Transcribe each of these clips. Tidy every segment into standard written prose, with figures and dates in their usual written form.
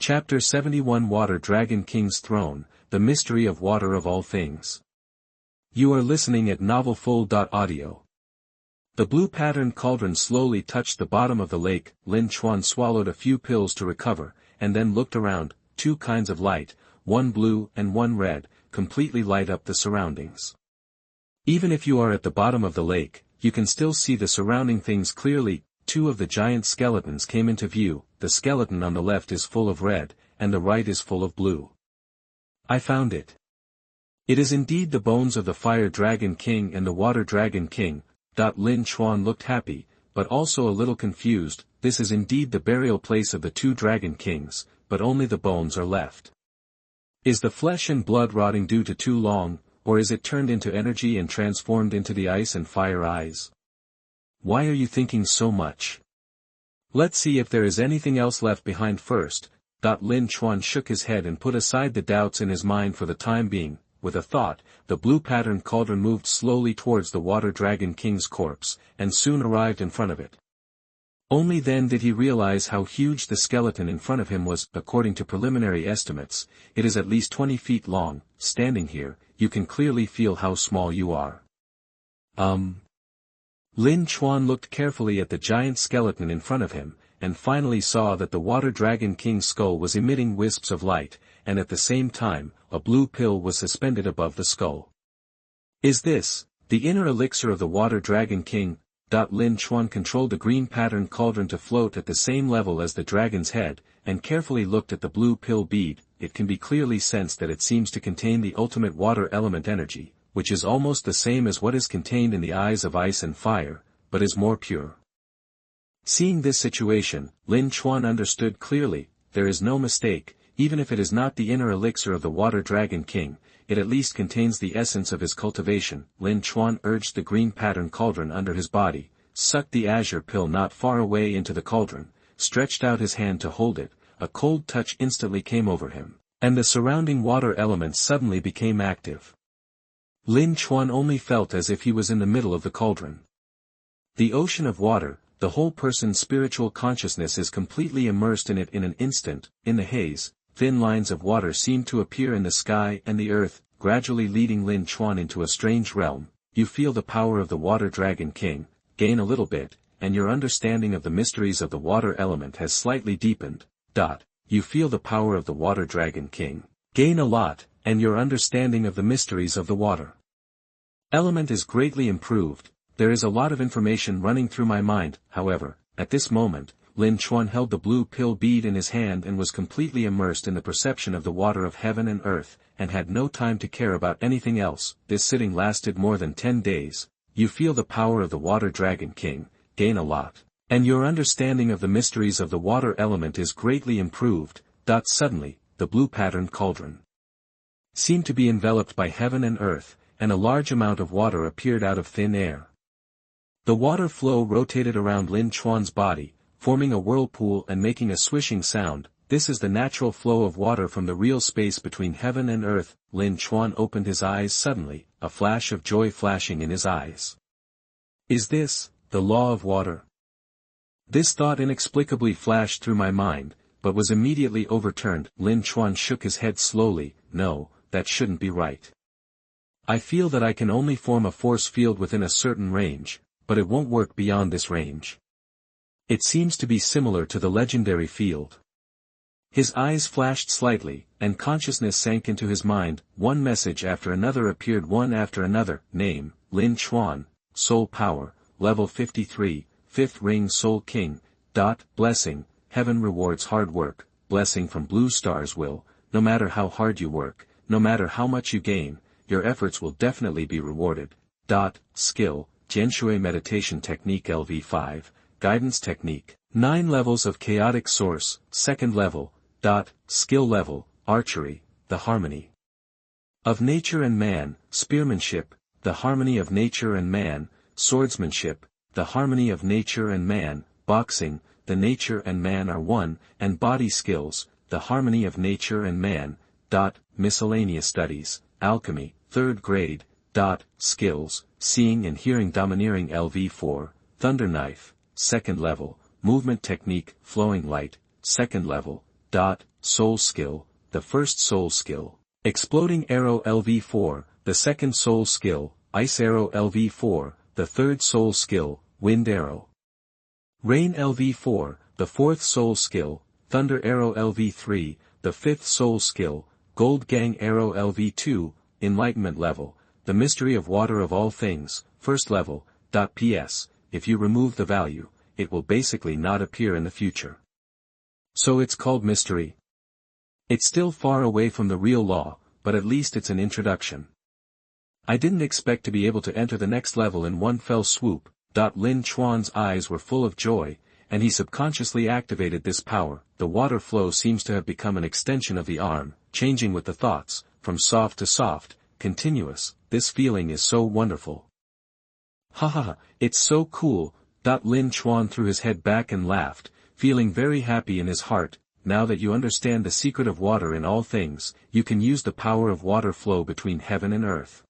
Chapter 71 Water Dragon King's Throne, The Mystery of Water of All Things. You are listening at novelfull.audio. The blue patterned cauldron slowly touched the bottom of the lake. Lin Chuan swallowed a few pills to recover, and then looked around. Two kinds of light, one blue and one red, completely light up the surroundings. Even if you are at the bottom of the lake, you can still see the surrounding things clearly. Two of the giant skeletons came into view. The skeleton on the left is full of red, and the right is full of blue. I found it. It is indeed the bones of the Fire Dragon King and the Water Dragon King. Lin Chuan looked happy, but also a little confused. This is indeed the burial place of the two Dragon Kings, but only the bones are left. Is the flesh and blood rotting due to too long, or is it turned into energy and transformed into the ice and fire eyes? Why are you thinking so much? Let's see if there is anything else left behind first. Lin Chuan shook his head and put aside the doubts in his mind for the time being. With a thought, the blue-patterned cauldron moved slowly towards the Water Dragon King's corpse, and soon arrived in front of it. Only then did he realize how huge the skeleton in front of him was. According to preliminary estimates, it is at least 20 feet long. Standing here, you can clearly feel how small you are. Lin Chuan looked carefully at the giant skeleton in front of him, and finally saw that the Water Dragon King's skull was emitting wisps of light, and at the same time, a blue pill was suspended above the skull. Is this the inner elixir of the Water Dragon King? Lin Chuan controlled the green-patterned cauldron to float at the same level as the dragon's head, and carefully looked at the blue pill bead. It can be clearly sensed that it seems to contain the ultimate water element energy, which is almost the same as what is contained in the eyes of ice and fire, but is more pure. Seeing this situation, Lin Chuan understood clearly. There is no mistake. Even if it is not the inner elixir of the Water Dragon King, it at least contains the essence of his cultivation. Lin Chuan urged the green-patterned cauldron under his body, sucked the azure pill not far away into the cauldron, stretched out his hand to hold it. A cold touch instantly came over him, and the surrounding water elements suddenly became active. Lin Chuan only felt as if he was in the middle of the cauldron. The ocean of water, the whole person's spiritual consciousness is completely immersed in it in an instant. In the haze, thin lines of water seemed to appear in the sky and the earth, gradually leading Lin Chuan into a strange realm. You feel the power of the Water Dragon King, gain a little bit, and your understanding of the mysteries of the water element has slightly deepened. You feel the power of the Water Dragon King, gain a lot, and your understanding of the mysteries of the water element is greatly improved. There is a lot of information running through my mind. However, at this moment, Lin Chuan held the blue pill bead in his hand and was completely immersed in the perception of the water of heaven and earth, and had no time to care about anything else. This sitting lasted more than 10 days. You feel the power of the Water Dragon King, gain a lot, and your understanding of the mysteries of the water element is greatly improved. Suddenly, the blue-patterned cauldron seemed to be enveloped by heaven and earth, and a large amount of water appeared out of thin air. The water flow rotated around Lin Chuan's body, forming a whirlpool and making a swishing sound. This is the natural flow of water from the real space between heaven and earth. Lin Chuan opened his eyes suddenly, a flash of joy flashing in his eyes. Is this the law of water? This thought inexplicably flashed through my mind, but was immediately overturned. Lin Chuan shook his head slowly. No, that shouldn't be right. I feel that I can only form a force field within a certain range, but it won't work beyond this range. It seems to be similar to the legendary field. His eyes flashed slightly, and consciousness sank into his mind. One message after another appeared, one after another. Name, Lin Chuan, Soul Power, Level 53, 5th Ring Soul King. Blessing, heaven rewards hard work. Blessing from Blue Star's will. No matter how hard you work, no matter how much you gain, your efforts will definitely be rewarded. Skill, Jianshui Meditation Technique LV5, Guidance Technique. 9 levels of Chaotic Source, 2nd level. Skill level, Archery, the Harmony of Nature and Man. Spearmanship, the Harmony of Nature and Man. Swordsmanship, the Harmony of Nature and Man. Boxing, the Nature and Man are one. And Body Skills, the Harmony of Nature and Man. Miscellaneous Studies, Alchemy, 3rd grade. Skills, Seeing and Hearing Domineering LV4, Thunder Knife, 2nd level. Movement Technique, Flowing Light, 2nd level. soul skill, the first soul skill. Exploding arrow LV4, the second soul skill, ice arrow LV4, the third soul skill, wind arrow. Rain LV4, the fourth soul skill, thunder arrow LV3, the fifth soul skill, gold gang arrow LV2, enlightenment level, the mystery of water of all things, first level. PS, if you remove the value, it will basically not appear in the future. So it's called mystery. It's still far away from the real law, but at least it's an introduction. I didn't expect to be able to enter the next level in one fell swoop. Lin Chuan's eyes were full of joy, and he subconsciously activated this power. The water flow seems to have become an extension of the arm, changing with the thoughts, from soft to soft, continuous. This feeling is so wonderful. Ha ha ha, it's so cool. Lin Chuan threw his head back and laughed, feeling very happy in his heart. Now that you understand the secret of water in all things, you can use the power of water flow between heaven and earth.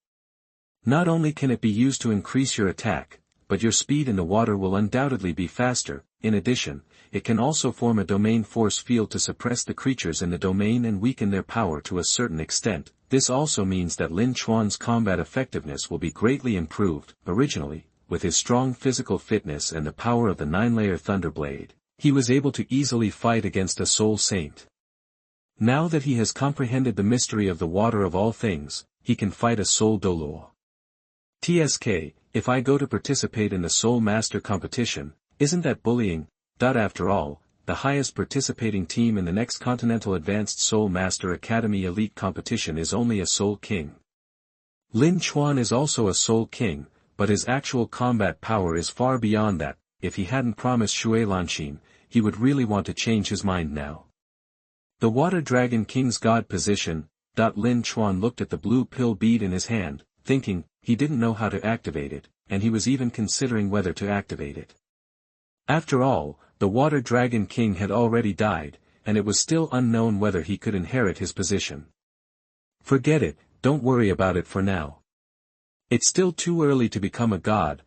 Not only can it be used to increase your attack, but your speed in the water will undoubtedly be faster. In addition, it can also form a domain force field to suppress the creatures in the domain and weaken their power to a certain extent. This also means that Lin Chuan's combat effectiveness will be greatly improved. Originally, with his strong physical fitness and the power of the 9-layer Thunderblade, he was able to easily fight against a soul saint. Now that he has comprehended the mystery of the water of all things, he can fight a soul Douluo. TSK, if I go to participate in the Soul Master competition, isn't that bullying? After all, the highest participating team in the next Continental Advanced Soul Master Academy Elite competition is only a Soul King. Lin Chuan is also a Soul King, but his actual combat power is far beyond that. If he hadn't promised Shui Lanxin, he would really want to change his mind now. The Water Dragon King's God position. Lin Chuan looked at the blue pill bead in his hand, thinking, he didn't know how to activate it, and he was even considering whether to activate it. After all, the Water Dragon King had already died, and it was still unknown whether he could inherit his position. Forget it, don't worry about it for now. It's still too early to become a god.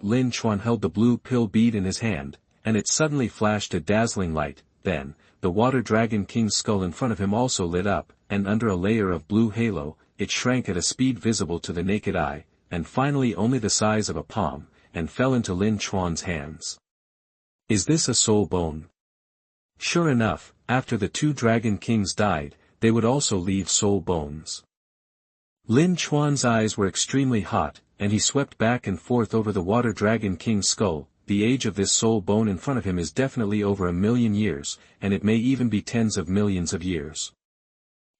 Lin Chuan held the blue pill bead in his hand, and it suddenly flashed a dazzling light. Then, the Water Dragon King's skull in front of him also lit up, and under a layer of blue halo, it shrank at a speed visible to the naked eye, and finally only the size of a palm, and fell into Lin Chuan's hands. Is this a soul bone? Sure enough, after the 2 Dragon Kings died, they would also leave soul bones. Lin Chuan's eyes were extremely hot, and he swept back and forth over the Water Dragon King's skull. The age of this soul bone in front of him is definitely over 1,000,000 years, and it may even be tens of millions of years.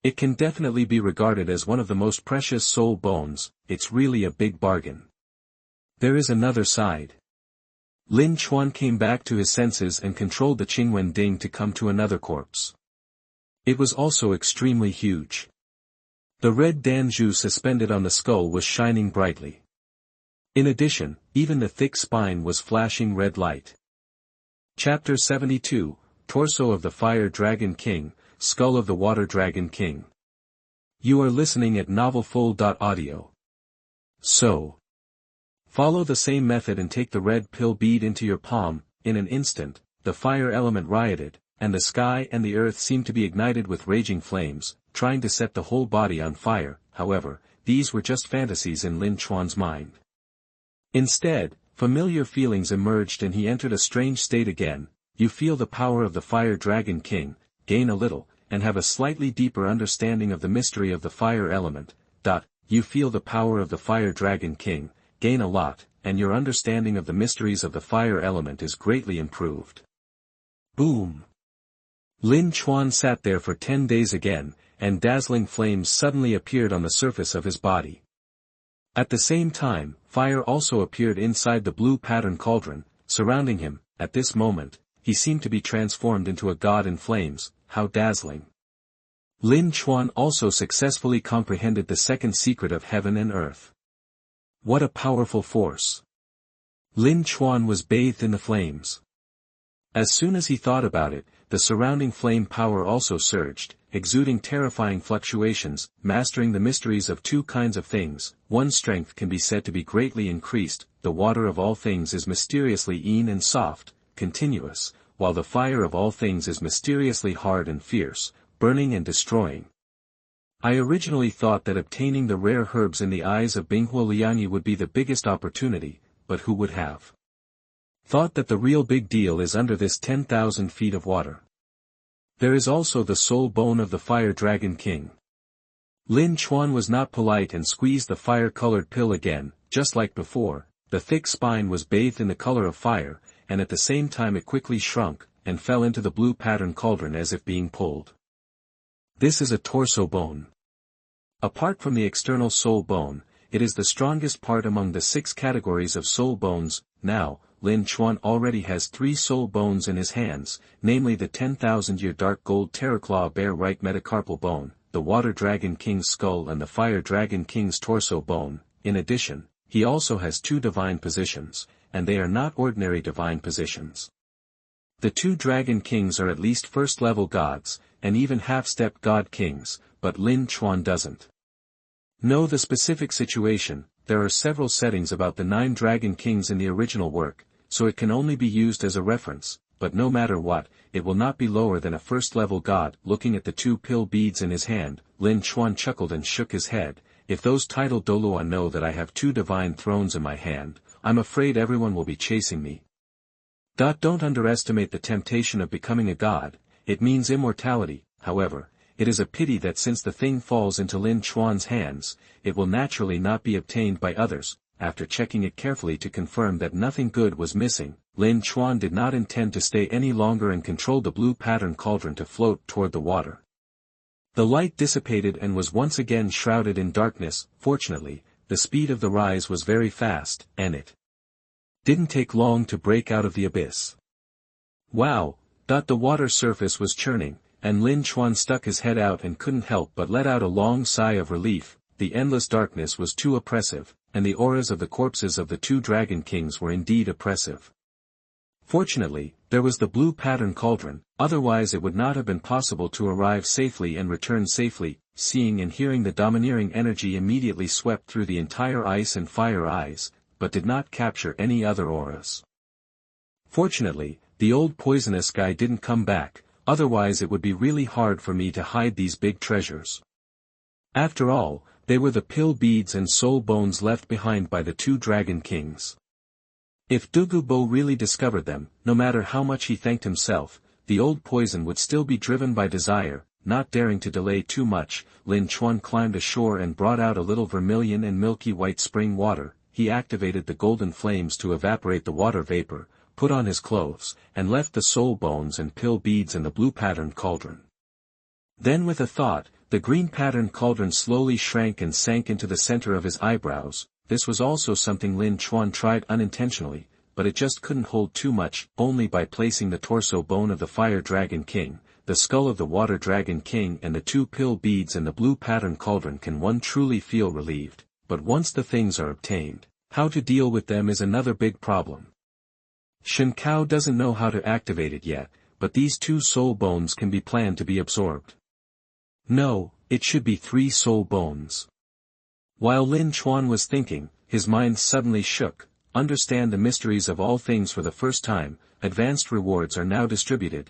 It can definitely be regarded as one of the most precious soul bones. It's really a big bargain. There is another side. Lin Chuan came back to his senses and controlled the Qingwen Ding to come to another corpse. It was also extremely huge. The red danju suspended on the skull was shining brightly. In addition, even the thick spine was flashing red light. Chapter 72, Torso of the Fire Dragon King, Skull of the Water Dragon King. You are listening at novelfull.audio. So, follow the same method and take the red pill bead into your palm. In an instant, the fire element rioted, and the sky and the earth seemed to be ignited with raging flames, trying to set the whole body on fire. However, these were just fantasies in Lin Chuan's mind. Instead, familiar feelings emerged and he entered a strange state again. You feel the power of the Fire Dragon King, gain a little, and have a slightly deeper understanding of the mystery of the fire element. You feel the power of the Fire Dragon King, gain a lot, and your understanding of the mysteries of the fire element is greatly improved. Boom! Lin Chuan sat there for 10 days again, and dazzling flames suddenly appeared on the surface of his body. At the same time, fire also appeared inside the blue pattern cauldron, surrounding him. At this moment, he seemed to be transformed into a god in flames. How dazzling! Lin Chuan also successfully comprehended the second secret of heaven and earth. What a powerful force! Lin Chuan was bathed in the flames. As soon as he thought about it, the surrounding flame power also surged, exuding terrifying fluctuations. Mastering the mysteries of 2 kinds of things. One's strength can be said to be greatly increased. The water of all things is mysteriously een and soft, continuous, while the fire of all things is mysteriously hard and fierce. burning and destroying. I originally thought that obtaining the rare herbs in the eyes of Binghuo Liangyi would be the biggest opportunity, but who would have thought that the real big deal is under this 10,000 feet of water. There is also the soul bone of the Fire Dragon King. Lin Chuan was not polite and squeezed the fire-colored pill again, just like before. The thick spine was bathed in the color of fire, and at the same time it quickly shrunk, and fell into the blue pattern cauldron as if being pulled. This is a torso bone. Apart from the external soul bone, it is the strongest part among the 6 categories of soul bones. Now, Lin Chuan already has 3 soul bones in his hands, namely the 10,000-year dark gold Terraclaw Bear right metacarpal bone, the Water Dragon King's skull and the Fire Dragon King's torso bone. In addition, he also has 2 divine positions, and they are not ordinary divine positions. The 2 Dragon Kings are at least first-level gods, and even half-step god kings, but Lin Chuan doesn't know the specific situation. There are several settings about the 9 Dragon Kings in the original work, so it can only be used as a reference, but no matter what, it will not be lower than a first-level god. Looking at the 2 pill beads in his hand, Lin Chuan chuckled and shook his head. If those titled Douluo know that I have 2 divine thrones in my hand, I'm afraid everyone will be chasing me. Don't underestimate the temptation of becoming a god. It means immortality. However, it is a pity that since the thing falls into Lin Chuan's hands, it will naturally not be obtained by others. After checking it carefully to confirm that nothing good was missing, Lin Chuan did not intend to stay any longer and controlled the blue pattern cauldron to float toward the water. The light dissipated and was once again shrouded in darkness. Fortunately, the speed of the rise was very fast, and it didn't take long to break out of the abyss. Wow! The water surface was churning, and Lin Chuan stuck his head out and couldn't help but let out a long sigh of relief. The endless darkness was too oppressive, and the auras of the corpses of the 2 Dragon Kings were indeed oppressive. Fortunately, there was the blue pattern cauldron, otherwise it would not have been possible to arrive safely and return safely. Seeing and hearing the domineering energy immediately swept through the entire ice and fire eyes, but did not capture any other auras. Fortunately, the old poisonous guy didn't come back, otherwise it would be really hard for me to hide these big treasures. After all, they were the pill beads and soul bones left behind by the 2 Dragon Kings. If Dugubo really discovered them, no matter how much he thanked himself, the old poison would still be driven by desire. Not daring to delay too much, Lin Chuan climbed ashore and brought out a little vermilion and milky white spring water. He activated the golden flames to evaporate the water vapor, put on his clothes, and left the soul bones and pill beads in the blue patterned cauldron. Then with a thought, the green patterned cauldron slowly shrank and sank into the center of his eyebrows. This was also something Lin Chuan tried unintentionally, but it just couldn't hold too much. Only by placing the torso bone of the Fire Dragon King, the skull of the Water Dragon King and the 2 pill beads in the blue pattern cauldron can one truly feel relieved. But once the things are obtained, how to deal with them is another big problem. Shen Kao doesn't know how to activate it yet, but these 2 soul bones can be planned to be absorbed. No, it should be 3 soul bones. While Lin Chuan was thinking, his mind suddenly shook. Understand the mysteries of all things for the first time. Advanced rewards are now distributed.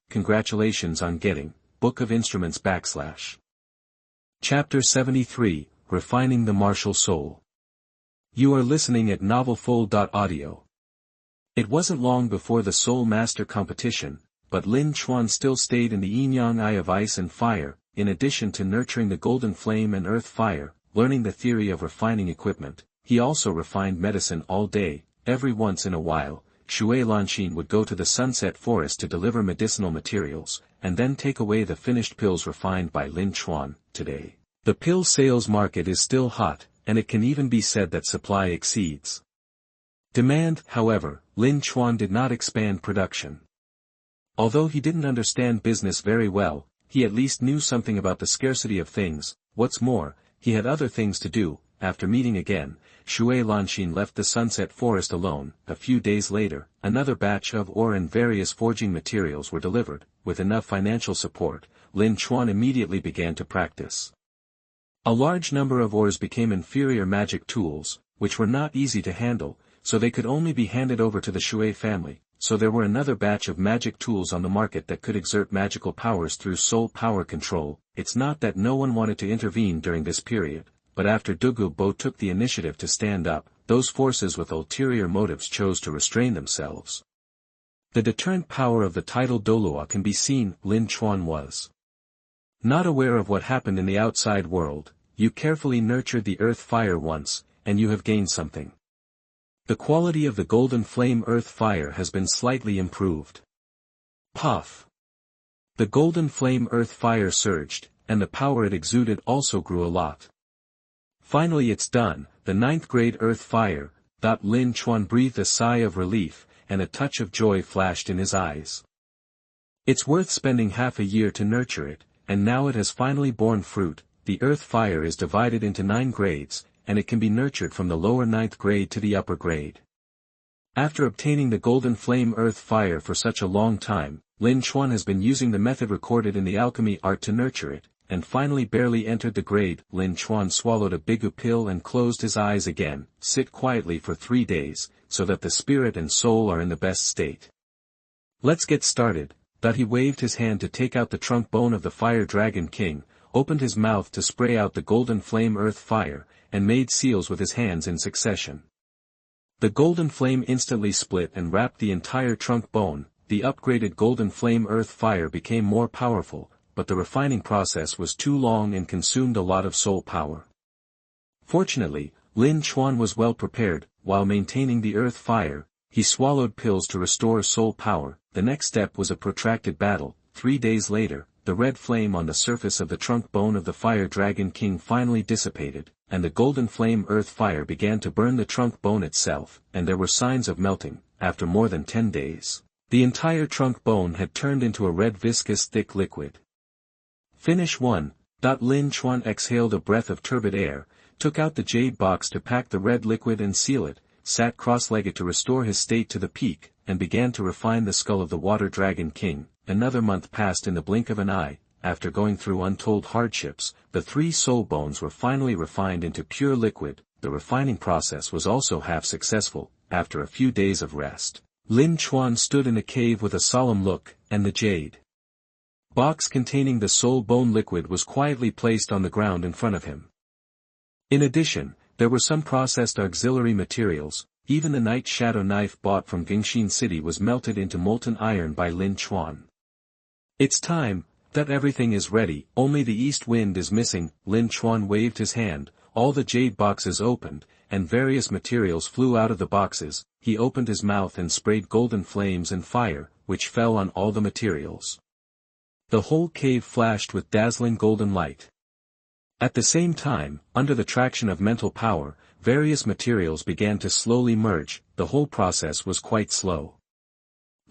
Congratulations on getting Book of Instruments / Chapter 73, Refining the Martial Soul. You are listening at novelfull.audio. It wasn't long before the Soul Master competition, but Lin Chuan still stayed in the yin-yang eye of ice and fire. In addition to nurturing the golden flame and earth fire, learning the theory of refining equipment, he also refined medicine all day. Every once in a while, Shui Lanxin would go to the Sunset Forest to deliver medicinal materials, and then take away the finished pills refined by Lin Chuan. Today, the pill sales market is still hot, and it can even be said that supply exceeds demand. However, Lin Chuan did not expand production. Although he didn't understand business very well, he at least knew something about the scarcity of things. What's more, he had other things to do. After meeting again, Shui Lanxin left the Sunset Forest alone. A few days later, another batch of ore and various forging materials were delivered. With enough financial support, Lin Chuan immediately began to practice. A large number of ores became inferior magic tools, which were not easy to handle, so they could only be handed over to the Shui family. so there were another batch of magic tools on the market that could exert magical powers through soul power control. It's not that no one wanted to intervene during this period, but after Dugubo took the initiative to stand up, those forces with ulterior motives chose to restrain themselves. The deterrent power of the title Douluo can be seen. Lin Chuan was not aware of what happened in the outside world. You carefully nurtured the earth fire once, and you have gained something. The quality of the golden flame earth fire has been slightly improved. Puff. The golden flame earth fire surged, and the power it exuded also grew a lot. Finally it's done, the 9th grade earth fire. Lin Chuan breathed a sigh of relief, and a touch of joy flashed in his eyes. It's worth spending half a year to nurture it, and now it has finally borne fruit. The earth fire is divided into 9 grades, and it can be nurtured from the lower 9th grade to the upper grade. After obtaining the golden flame earth fire for such a long time, Lin Chuan has been using the method recorded in the alchemy art to nurture it, and finally barely entered the grade. Lin Chuan swallowed a bigu pill and closed his eyes again. Sit quietly for 3 days, so that the spirit and soul are in the best state. Let's get started. He waved his hand to take out the trunk bone of the fire dragon king, opened his mouth to spray out the golden flame earth fire, and made seals with his hands in succession. The golden flame instantly split and wrapped the entire trunk bone. The upgraded golden flame earth fire became more powerful, but the refining process was too long and consumed a lot of soul power. Fortunately, Lin Chuan was well prepared. While maintaining the earth fire, he swallowed pills to restore soul power. The next step was a protracted battle. 3 days later, the red flame on the surface of the trunk bone of the fire dragon king finally dissipated, and the golden flame earth fire began to burn the trunk bone itself, and there were signs of melting. After more than 10 days, the entire trunk bone had turned into a red viscous thick liquid. Finish 1. Lin Chuan exhaled a breath of turbid air, took out the jade box to pack the red liquid and seal it, sat cross-legged to restore his state to the peak, and began to refine the skull of the water dragon king. Another month passed in the blink of an eye. After going through untold hardships, the 3 soul bones were finally refined into pure liquid. The refining process was also half successful. After a few days of rest, Lin Chuan stood in a cave with a solemn look, and the jade box containing the soul bone liquid was quietly placed on the ground in front of him. In addition, there were some processed auxiliary materials. Even the night shadow knife bought from Gingxin City was melted into molten iron by Lin Chuan. It's time. Everything is ready, only the east wind is missing. Lin Chuan waved his hand, all the jade boxes opened, and various materials flew out of the boxes. He opened his mouth and sprayed golden flames and fire, which fell on all the materials. The whole cave flashed with dazzling golden light. At the same time, under the traction of mental power, various materials began to slowly merge. The whole process was quite slow.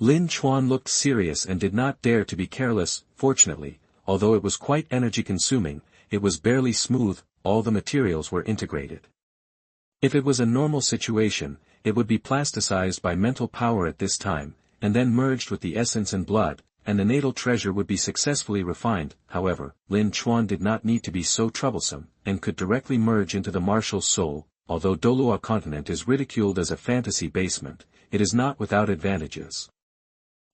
Lin Chuan looked serious and did not dare to be careless. Fortunately, although it was quite energy-consuming, it was barely smooth. All the materials were integrated. If it was a normal situation, it would be plasticized by mental power at this time, and then merged with the essence and blood, and the natal treasure would be successfully refined. However, Lin Chuan did not need to be so troublesome, and could directly merge into the martial soul. Although Douluo Continent is ridiculed as a fantasy basement, it is not without advantages.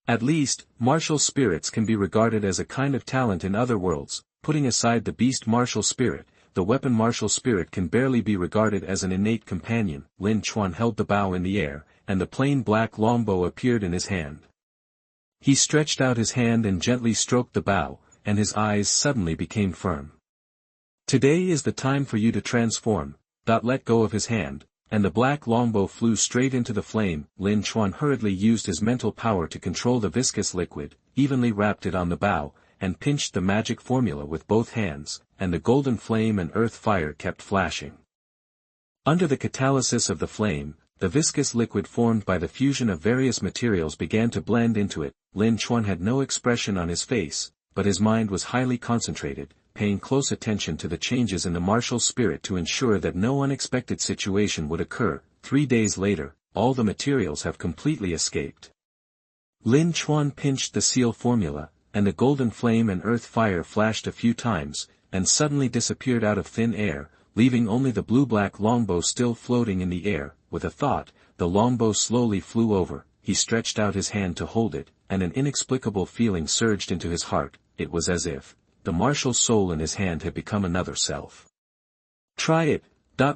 At least, martial spirits can be regarded as a kind of talent in other worlds. Putting aside the beast martial spirit, the weapon martial spirit can barely be regarded as an innate companion. Lin Chuan held the bow in the air, and the plain black longbow appeared in his hand. He stretched out his hand and gently stroked the bow, and his eyes suddenly became firm. Today is the time for you to transform. Let go of his hand, and the black longbow flew straight into the flame. Lin Chuan hurriedly used his mental power to control the viscous liquid, evenly wrapped it on the bow, and pinched the magic formula with both hands, and the golden flame and earth fire kept flashing. Under the catalysis of the flame, the viscous liquid formed by the fusion of various materials began to blend into it. Lin Chuan had no expression on his face, but his mind was highly concentrated, paying close attention to the changes in the martial spirit to ensure that no unexpected situation would occur. 3 days later, all the materials have completely escaped. Lin Chuan pinched the seal formula, and the golden flame and earth fire flashed a few times, and suddenly disappeared out of thin air, leaving only the blue-black longbow still floating in the air. With a thought, the longbow slowly flew over, he stretched out his hand to hold it, and an inexplicable feeling surged into his heart. It was as if the martial soul in his hand had become another self. Try it.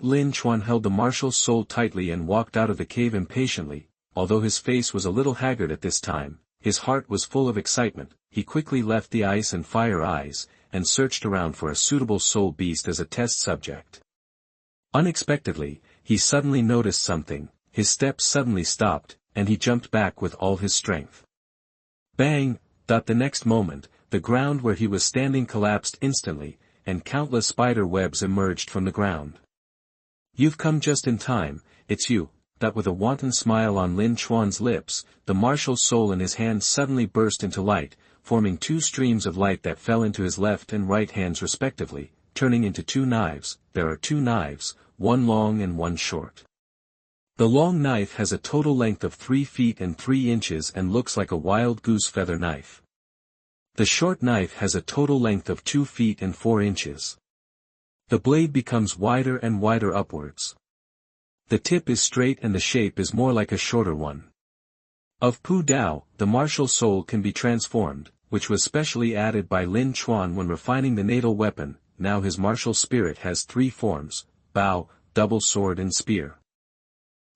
Lin Chuan held the martial soul tightly and walked out of the cave impatiently. Although his face was a little haggard at this time, his heart was full of excitement. He quickly left the ice and fire eyes, and searched around for a suitable soul beast as a test subject. Unexpectedly, he suddenly noticed something. His steps suddenly stopped, and he jumped back with all his strength. Bang! The next moment, the ground where he was standing collapsed instantly, and countless spider webs emerged from the ground. You've come just in time, it's you. With a wanton smile on Lin Chuan's lips, the martial soul in his hand suddenly burst into light, forming two streams of light that fell into his left and right hands respectively, turning into two knives. There are two knives, one long and one short. The long knife has a total length of 3 feet and 3 inches and looks like a wild goose feather knife. The short knife has a total length of 2 feet and 4 inches. The blade becomes wider and wider upwards. The tip is straight and the shape is more like a shorter one. Of Pu Dao, the martial soul can be transformed, which was specially added by Lin Chuan when refining the natal weapon. Now his martial spirit has 3 forms: bow, double sword and spear.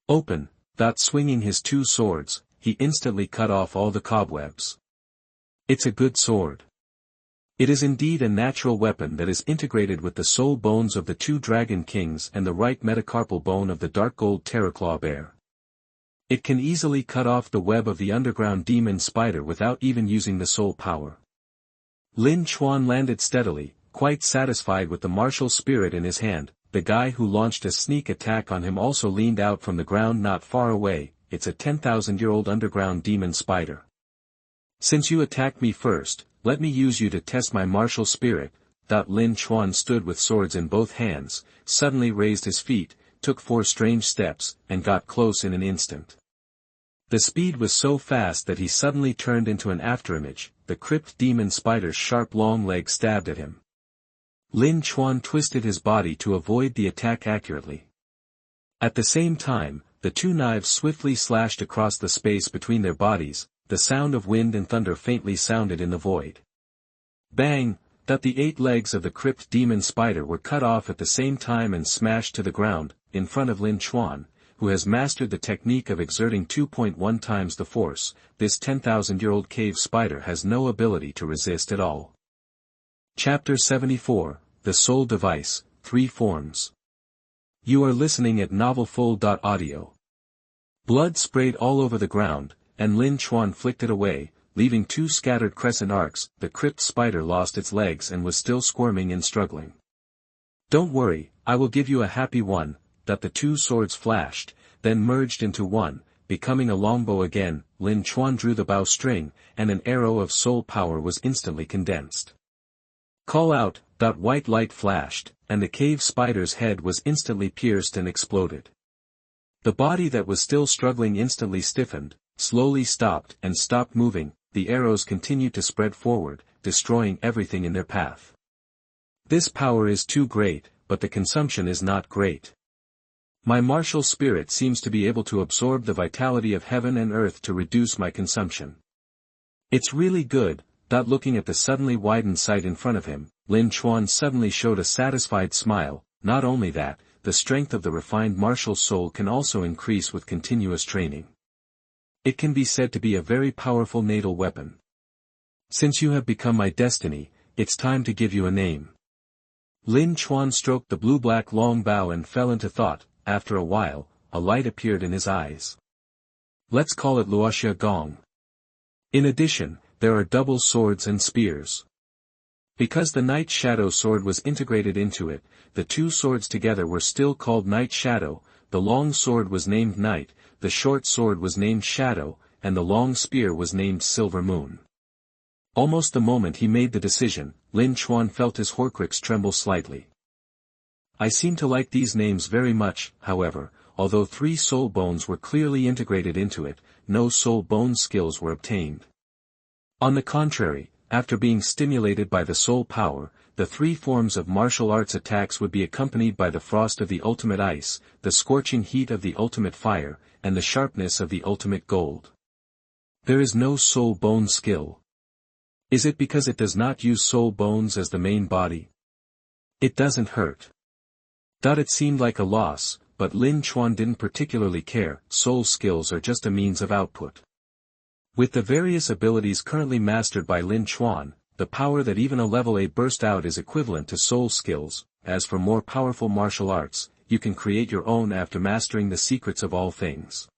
Open. Swinging his 2 swords, he instantly cut off all the cobwebs. It's a good sword. It is indeed a natural weapon that is integrated with the soul bones of the 2 dragon kings and the right metacarpal bone of the dark gold terraclaw bear. It can easily cut off the web of the underground demon spider without even using the soul power. Lin Chuan landed steadily, quite satisfied with the martial spirit in his hand. The guy who launched a sneak attack on him also leaned out from the ground not far away. It's a 10,000-year-old underground demon spider. Since you attacked me first, let me use you to test my martial spirit. Lin Chuan stood with swords in both hands, suddenly raised his feet, took 4 strange steps, and got close in an instant. The speed was so fast that he suddenly turned into an afterimage. The crypt demon spider's sharp long leg stabbed at him. Lin Chuan twisted his body to avoid the attack accurately. At the same time, the 2 knives swiftly slashed across the space between their bodies. The sound of wind and thunder faintly sounded in the void. Bang! The 8 legs of the crypt demon spider were cut off at the same time and smashed to the ground, in front of Lin Chuan, who has mastered the technique of exerting 2.1 times the force. This 10,000-year-old cave spider has no ability to resist at all. Chapter 74, The Soul Device, 3 Forms. You are listening at novelfull.audio. Blood sprayed all over the ground, and Lin Chuan flicked it away, leaving 2 scattered crescent arcs. The crypt spider lost its legs and was still squirming and struggling. Don't worry, I will give you a happy one. The 2 swords flashed, then merged into one, becoming a longbow again. Lin Chuan drew the bowstring, and an arrow of soul power was instantly condensed. Call out. White light flashed, and the cave spider's head was instantly pierced and exploded. The body that was still struggling instantly stiffened, slowly stopped moving. The arrows continued to spread forward, destroying everything in their path. This power is too great, but the consumption is not great. My martial spirit seems to be able to absorb the vitality of heaven and earth to reduce my consumption. It's really good. Looking at the suddenly widened sight in front of him, Lin Chuan suddenly showed a satisfied smile. Not only that, the strength of the refined martial soul can also increase with continuous training. It can be said to be a very powerful natal weapon. Since you have become my destiny, it's time to give you a name. Lin Chuan stroked the blue-black long bow and fell into thought. After a while, a light appeared in his eyes. Let's call it Luoxia Gong. In addition, there are double swords and spears. Because the Night Shadow sword was integrated into it, the 2 swords together were still called Night Shadow. The long sword was named Night, the short sword was named Shadow, and the long spear was named Silver Moon. Almost the moment he made the decision, Lin Chuan felt his Horcrux tremble slightly. I seem to like these names very much. However, although 3 soul bones were clearly integrated into it, no soul bone skills were obtained. On the contrary, after being stimulated by the soul power, the 3 forms of martial arts attacks would be accompanied by the frost of the ultimate ice, the scorching heat of the ultimate fire, and the sharpness of the ultimate gold. There is no soul bone skill. Is it because it does not use soul bones as the main body? It doesn't hurt. Thought it seemed like a loss, but Lin Chuan didn't particularly care. Soul skills are just a means of output. With the various abilities currently mastered by Lin Chuan, the power that even a level 8 burst out is equivalent to soul skills. As for more powerful martial arts, you can create your own after mastering the secrets of all things.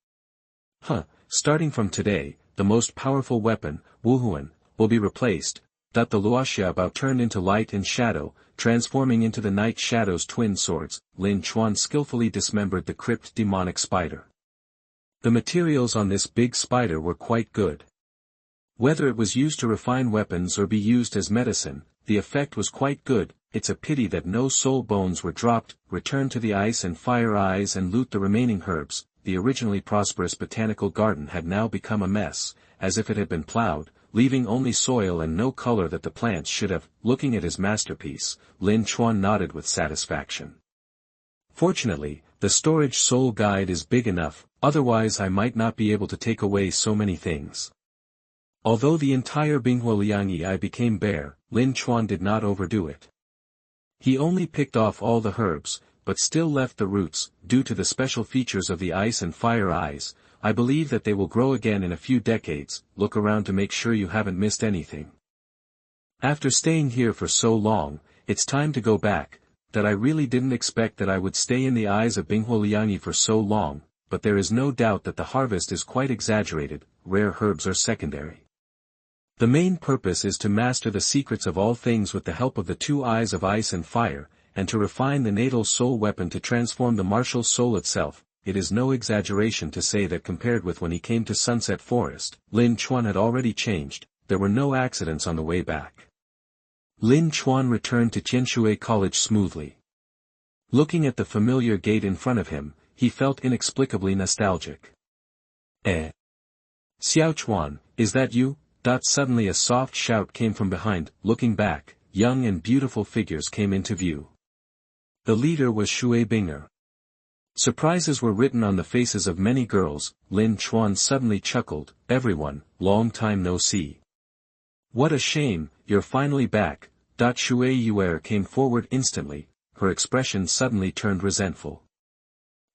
Starting from today, the most powerful weapon, Wuhuan, will be replaced. The Luoxia about turned into light and shadow, transforming into the night shadow's twin swords. Lin Chuan skillfully dismembered the crypt demonic spider. The materials on this big spider were quite good. Whether it was used to refine weapons or be used as medicine, the effect was quite good. It's a pity that no soul bones were dropped. Return to the ice and fire eyes and loot the remaining herbs. The originally prosperous botanical garden had now become a mess, as if it had been plowed, leaving only soil and no color that the plants should have. Looking at his masterpiece, Lin Chuan nodded with satisfaction. Fortunately, the storage soul guide is big enough, otherwise I might not be able to take away so many things. Although the entire Binghuoliang became bare, Lin Chuan did not overdo it. He only picked off all the herbs, but still left the roots. Due to the special features of the ice and fire eyes, I believe that they will grow again in a few decades. Look around to make sure you haven't missed anything. After staying here for so long, it's time to go back. That I really didn't expect that I would stay in the eyes of Binghuoliang for so long, but there is no doubt that the harvest is quite exaggerated. Rare herbs are secondary. The main purpose is to master the secrets of all things with the help of the two eyes of ice and fire, and to refine the natal soul weapon to transform the martial soul itself. It is no exaggeration to say that compared with when he came to Sunset Forest, Lin Chuan had already changed. There were no accidents on the way back. Lin Chuan returned to Qianshui College smoothly. Looking at the familiar gate in front of him, he felt inexplicably nostalgic. Xiao Chuan, is that you? Suddenly a soft shout came from behind. Looking back, young and beautiful figures came into view. The leader was Shui Binger. Surprises were written on the faces of many girls. Lin Chuan suddenly chuckled. Everyone, long time no see. What a shame, you're finally back. Shui Yuer came forward instantly, her expression suddenly turned resentful.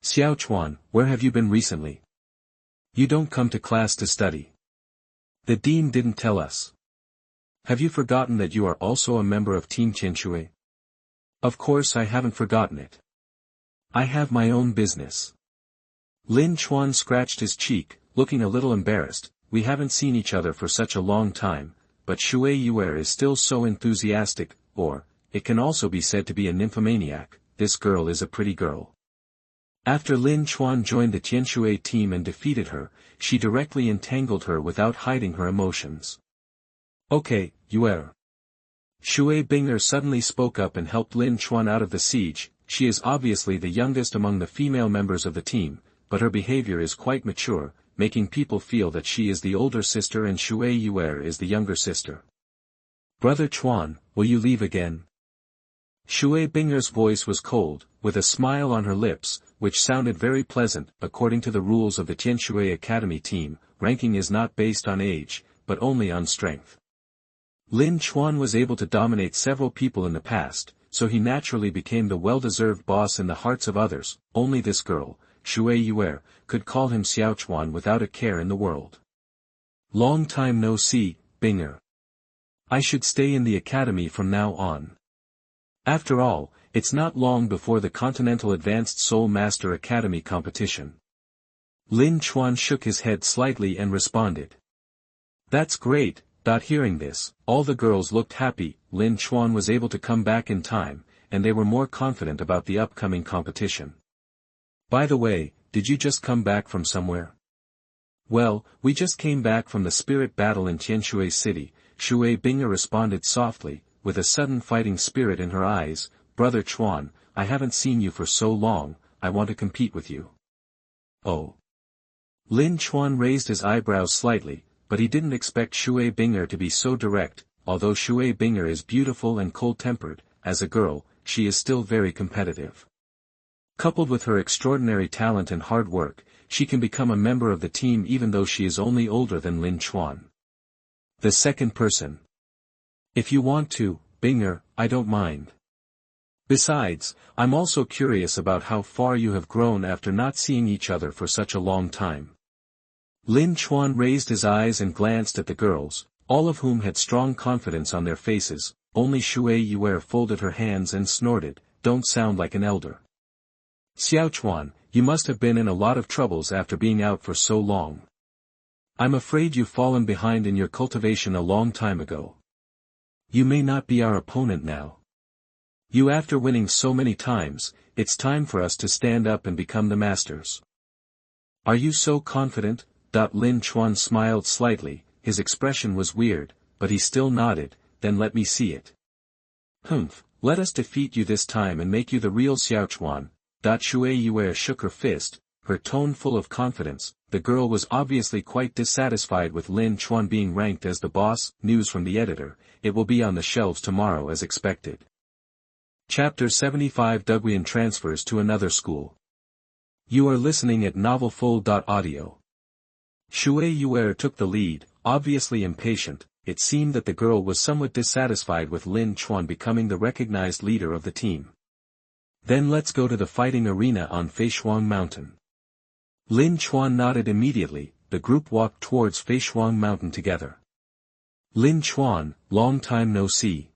Xiao Chuan, where have you been recently? You don't come to class to study. The dean didn't tell us. Have you forgotten that you are also a member of Team Qianshui? Of course I haven't forgotten it. I have my own business. Lin Chuan scratched his cheek, looking a little embarrassed. We haven't seen each other for such a long time, but Shui Yuer is still so enthusiastic, or, it can also be said to be a nymphomaniac. This girl is a pretty girl. After Lin Chuan joined the Qianshui team and defeated her, she directly entangled her without hiding her emotions. Okay, Yuer. Shui Binger suddenly spoke up and helped Lin Chuan out of the siege. She is obviously the youngest among the female members of the team, but her behavior is quite mature, making people feel that she is the older sister and Shui Yuer is the younger sister. Brother Chuan, will you leave again? Shui Binger's voice was cold, with a smile on her lips, which sounded very pleasant. According to the rules of the Qianshui Academy team, ranking is not based on age, but only on strength. Lin Chuan was able to dominate several people in the past, so he naturally became the well-deserved boss in the hearts of others. Only this girl, Shui Yuer, could call him Xiao Chuan without a care in the world. Long time no see, Binger. I should stay in the academy from now on. After all, it's not long before the Continental Advanced Soul Master Academy competition. Lin Chuan shook his head slightly and responded. That's great. Hearing this, all the girls looked happy. Lin Chuan was able to come back in time, and they were more confident about the upcoming competition. By the way, did you just come back from somewhere? Well, we just came back from the spirit battle in Qianshui City. Shui Binger responded softly, with a sudden fighting spirit in her eyes. Brother Chuan, I haven't seen you for so long, I want to compete with you. Oh. Lin Chuan raised his eyebrows slightly, but he didn't expect Shui Binger to be so direct. Although Shui Binger is beautiful and cold-tempered, as a girl, she is still very competitive. Coupled with her extraordinary talent and hard work, she can become a member of the team even though she is only older than Lin Chuan. The second person. If you want to, Binger, I don't mind. Besides, I'm also curious about how far you have grown after not seeing each other for such a long time. Lin Chuan raised his eyes and glanced at the girls, all of whom had strong confidence on their faces. Only Shui Yuer folded her hands and snorted, "Don't sound like an elder. Xiaochuan, you must have been in a lot of troubles after being out for so long. I'm afraid you've fallen behind in your cultivation a long time ago. You may not be our opponent now. After winning so many times, it's time for us to stand up and become the masters." "Are you so confident?" Lin Chuan smiled slightly, his expression was weird, but he still nodded. "Then let me see it." "Humph, let us defeat you this time and make you the real Xiaochuan." Shui Yue shook her fist, her tone full of confidence. The girl was obviously quite dissatisfied with Lin Chuan being ranked as the boss. News from the editor, it will be on the shelves tomorrow as expected. Chapter 75 Duguyan transfers to another school. You are listening at novelfull.audio. Shui Yue took the lead, obviously impatient. It seemed that the girl was somewhat dissatisfied with Lin Chuan becoming the recognized leader of the team. "Then let's go to the fighting arena on Feishuang Mountain." Lin Chuan nodded immediately. The group walked towards Feishuang Mountain together. "Lin Chuan, long time no see."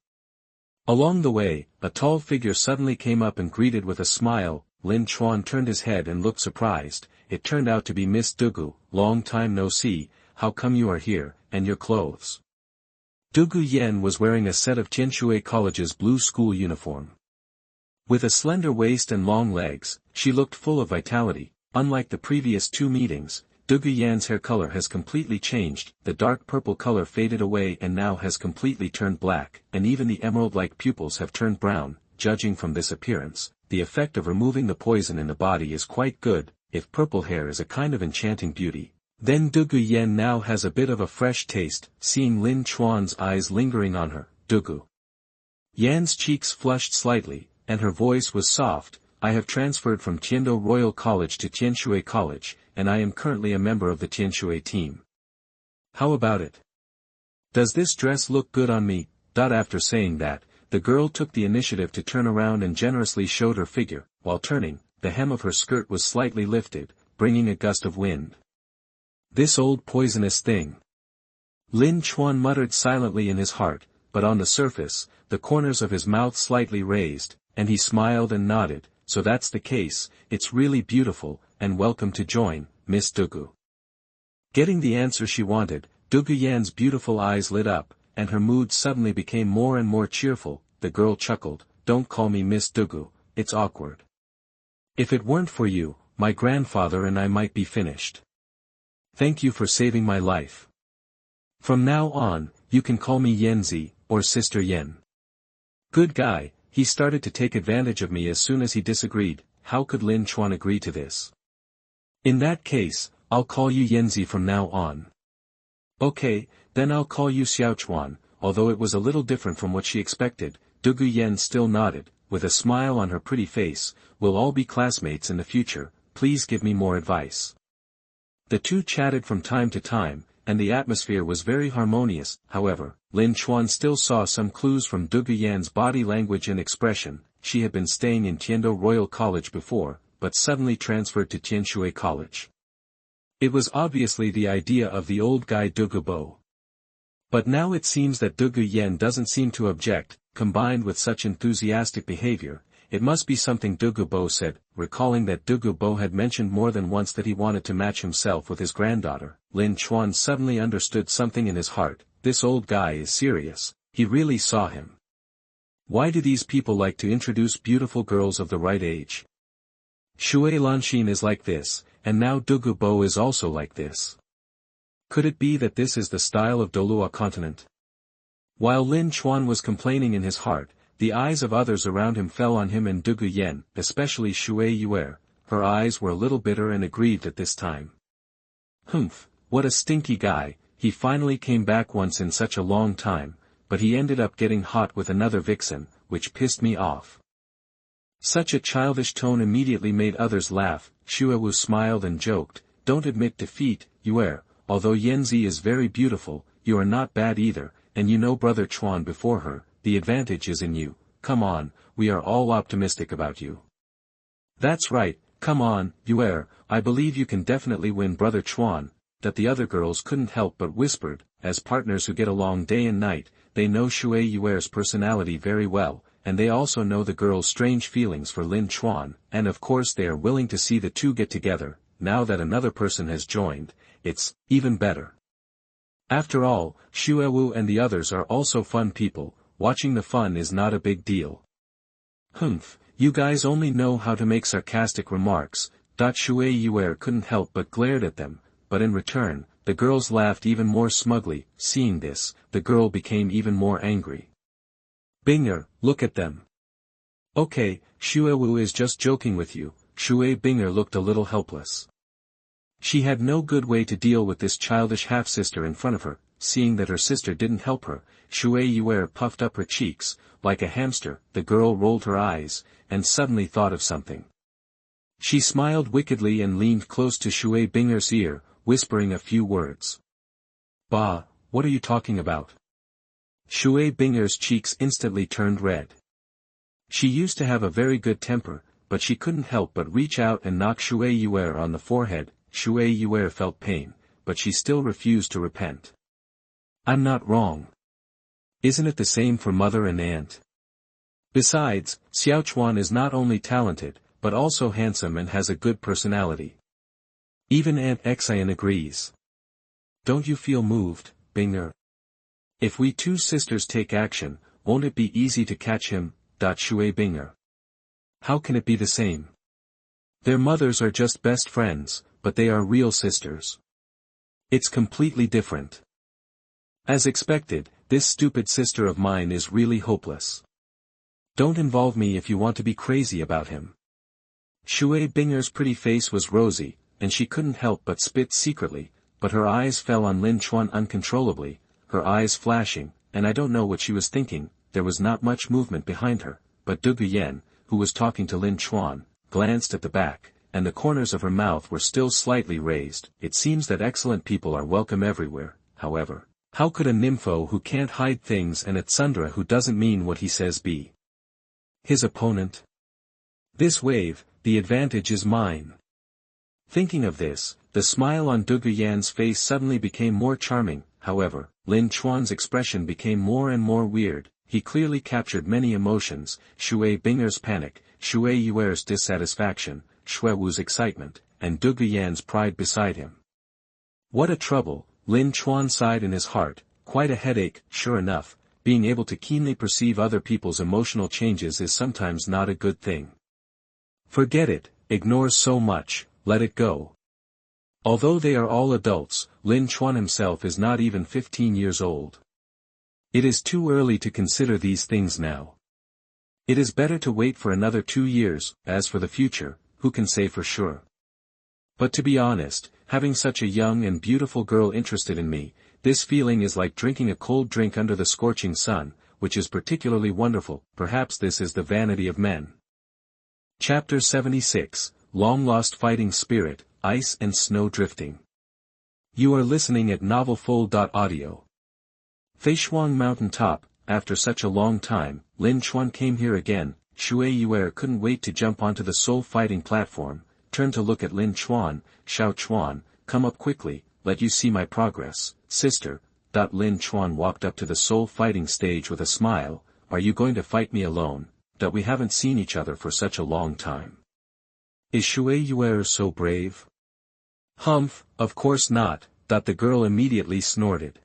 Along the way, a tall figure suddenly came up and greeted with a smile. Lin Chuan turned his head and looked surprised. It turned out to be Miss Dugu. "Long time no see, how come you are here, and your clothes?" Duguyan was wearing a set of Tianshui College's blue school uniform. With a slender waist and long legs, she looked full of vitality. Unlike the previous two meetings, Duguyan's hair color has completely changed. The dark purple color faded away and now has completely turned black, and even the emerald-like pupils have turned brown. Judging from this appearance, the effect of removing the poison in the body is quite good. If purple hair is a kind of enchanting beauty, then Duguyan now has a bit of a fresh taste. Seeing Lin Chuan's eyes lingering on her, Dugu Yan's cheeks flushed slightly, and her voice was soft. "I have transferred from Tiando Royal College to Tianshui College, and I am currently a member of the Tianshui team. How about it? Does this dress look good on me?" After saying that, the girl took the initiative to turn around and generously showed her figure. While turning, the hem of her skirt was slightly lifted, bringing a gust of wind. "This old poisonous thing." Lin Chuan muttered silently in his heart, but on the surface, the corners of his mouth slightly raised, and he smiled and nodded. "So that's the case, it's really beautiful, and welcome to join, Miss Dugu." Getting the answer she wanted, Duguyan's beautiful eyes lit up, and her mood suddenly became more and more cheerful. The girl chuckled, "Don't call me Miss Dugu, it's awkward. If it weren't for you, my grandfather and I might be finished. Thank you for saving my life. From now on, you can call me Yanzi, or Sister Yen." Good guy. He started to take advantage of me as soon as he disagreed. How could Lin Chuan agree to this? "In that case, I'll call you Yanzi from now on." "Okay, then I'll call you Xiaochuan." Although it was a little different from what she expected, Duguyan still nodded, with a smile on her pretty face. "We'll all be classmates in the future, please give me more advice." The two chatted from time to time, and the atmosphere was very harmonious. However, Lin Chuan still saw some clues from Duguyan's body language and expression. She had been staying in Tiando Royal College before, but suddenly transferred to Tianshui College. It was obviously the idea of the old guy Dugu Bo. But now it seems that Duguyan doesn't seem to object. Combined with such enthusiastic behavior, it must be something Dugu Bo said. Recalling that Dugu Bo had mentioned more than once that he wanted to match himself with his granddaughter, Lin Chuan suddenly understood something in his heart. This old guy is serious. He really saw him. Why do these people like to introduce beautiful girls of the right age? Shui Lanxin is like this, and now Dugu Bo is also like this. Could it be that this is the style of Douluo Continent? While Lin Chuan was complaining in his heart, the eyes of others around him fell on him and Duguyan, especially Shui Yue. Her eyes were a little bitter and aggrieved at this time. "Humph, what a stinky guy. He finally came back once in such a long time, but he ended up getting hot with another vixen, which pissed me off." Such a childish tone immediately made others laugh. Shuewu smiled and joked, don't admit defeat, Yuer, although Yanzi is very beautiful, you are not bad either, and you know Brother Chuan before her, the advantage is in you, come on, we are all optimistic about you. That's right, come on, Yuer, I believe you can definitely win Brother Chuan, that the other girls couldn't help but whispered, as partners who get along day and night, they know Shui Yuer's personality very well, and they also know the girl's strange feelings for Lin Chuan, and of course they are willing to see the two get together. Now that another person has joined, it's even better. After all, Shuewu and the others are also fun people, watching the fun is not a big deal. Humph, you guys only know how to make sarcastic remarks. Shui Yuer couldn't help but glared at them, but in return, the girls laughed even more smugly. Seeing this, the girl became even more angry. Binger, look at them. Okay, Shuewu is just joking with you. Shui Binger looked a little helpless. She had no good way to deal with this childish half-sister in front of her. Seeing that her sister didn't help her, Shui Yuer puffed up her cheeks, like a hamster. The girl rolled her eyes, and suddenly thought of something. She smiled wickedly and leaned close to Shui Binger's ear, whispering a few words. Bah, what are you talking about? Shui Binger's cheeks instantly turned red. She used to have a very good temper, but she couldn't help but reach out and knock Shui Yuer on the forehead. Shui Yuer felt pain, but she still refused to repent. I'm not wrong. Isn't it the same for mother and aunt? Besides, Xiao Chuan is not only talented, but also handsome and has a good personality. Even Aunt Xian agrees. Don't you feel moved, Binger? If we two sisters take action, won't it be easy to catch him? Shui Binger. How can it be the same? Their mothers are just best friends, but they are real sisters. It's completely different. As expected, this stupid sister of mine is really hopeless. Don't involve me if you want to be crazy about him. Shui Binger's pretty face was rosy, and she couldn't help but spit secretly, but her eyes fell on Lin Chuan uncontrollably, her eyes flashing, and I don't know what she was thinking. There was not much movement behind her, but Duguyan, who was talking to Lin Chuan, glanced at the back, and the corners of her mouth were still slightly raised. It seems that excellent people are welcome everywhere, however. How could a nympho who can't hide things and a tsundere who doesn't mean what he says be his opponent? This wave, the advantage is mine. Thinking of this, the smile on Duguyan's face suddenly became more charming. However, Lin Chuan's expression became more and more weird. He clearly captured many emotions: Shui Binger's panic, Shui Yuer's dissatisfaction, Shuewu's excitement, and Duguyan's pride beside him. What a trouble, Lin Chuan sighed in his heart, quite a headache. Sure enough, being able to keenly perceive other people's emotional changes is sometimes not a good thing. Forget it, ignore so much, let it go. Although they are all adults, Lin Chuan himself is not even 15 years old. It is too early to consider these things now. It is better to wait for another 2 years. As for the future, who can say for sure? But to be honest, having such a young and beautiful girl interested in me, this feeling is like drinking a cold drink under the scorching sun, which is particularly wonderful. Perhaps this is the vanity of men. Chapter 76, Long-Lost Fighting Spirit, Ice and Snow Drifting. You are listening at novelfull.audio. Feishuang Mountain Top. After such a long time, Lin Chuan came here again. Shui Yuer couldn't wait to jump onto the soul fighting platform, turned to look at Lin Chuan. Xiao Chuan, come up quickly, let you see my progress, sister. Lin Chuan walked up to the soul fighting stage with a smile. Are you going to fight me alone? We haven't seen each other for such a long time. Is Shui Yuer so brave? Humph, of course not. The girl immediately snorted.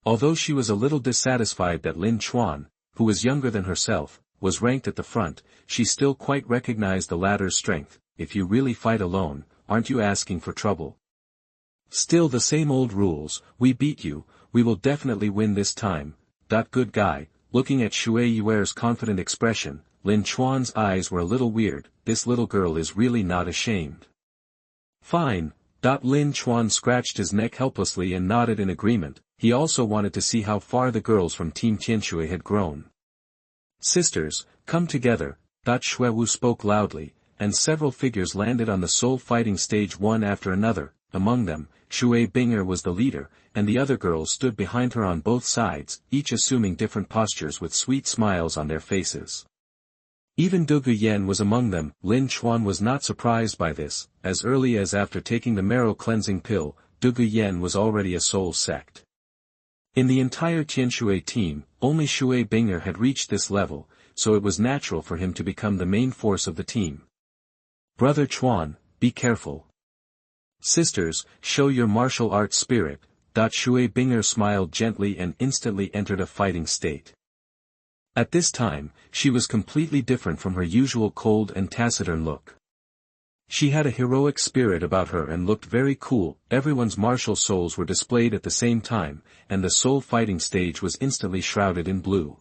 Although she was a little dissatisfied that Lin Chuan, who was younger than herself, was ranked at the front, she still quite recognized the latter's strength. If you really fight alone, aren't you asking for trouble? Still the same old rules, we beat you, we will definitely win this time. Good guy. Looking at Shui Yuer's confident expression, Lin Chuan's eyes were a little weird. This little girl is really not ashamed. Fine. Lin Chuan scratched his neck helplessly and nodded in agreement. He also wanted to see how far the girls from Team Tianshui had grown. Sisters, come together. Shui spoke loudly, and several figures landed on the soul fighting stage one after another. Among them, Shui Binger was the leader, and the other girls stood behind her on both sides, each assuming different postures with sweet smiles on their faces. Even Duguyan was among them. Lin Chuan was not surprised by this, as early as after taking the marrow cleansing pill, Duguyan was already a soul sect. In the entire Tianshui team, only Shui Binger had reached this level, so it was natural for him to become the main force of the team. Brother Chuan, be careful. Sisters, show your martial arts spirit. Shui Binger smiled gently and instantly entered a fighting state. At this time, she was completely different from her usual cold and taciturn look. She had a heroic spirit about her and looked very cool. Everyone's martial souls were displayed at the same time, and the soul fighting stage was instantly shrouded in blue.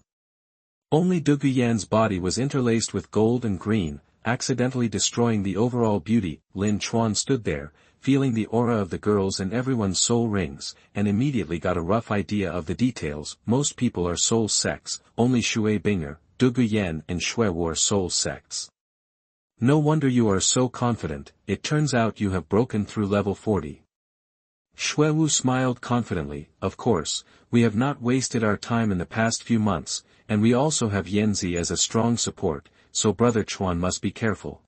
Only Duguyan's body was interlaced with gold and green, accidentally destroying the overall beauty. Lin Chuan stood there, feeling the aura of the girls and everyone's soul rings, and immediately got a rough idea of the details. Most people are soul sects, only Shui Binger, Duguyan and Shui are soul sects. No wonder you are so confident. It turns out you have broken through level 40. Shui smiled confidently. Of course, we have not wasted our time in the past few months, and we also have Yanzi as a strong support, so Brother Chuan must be careful.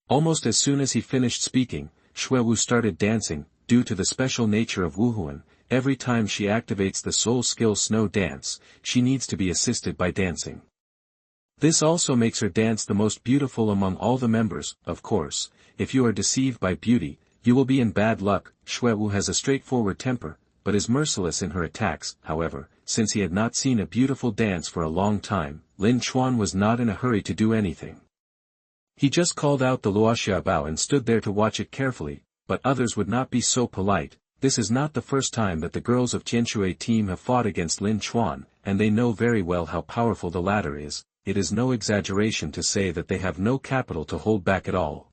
Almost as soon as he finished speaking, Shui started dancing. Due to the special nature of Wuhuan, every time she activates the soul skill snow dance, she needs to be assisted by dancing. This also makes her dance the most beautiful among all the members. Of course, if you are deceived by beauty, you will be in bad luck. Shui has a straightforward temper, but is merciless in her attacks. However, since he had not seen a beautiful dance for a long time, Lin Chuan was not in a hurry to do anything. He just called out the Luoxiabao and stood there to watch it carefully, but others would not be so polite. This is not the first time that the girls of Tianshui team have fought against Lin Chuan, and they know very well how powerful the latter is. It is no exaggeration to say that they have no capital to hold back at all.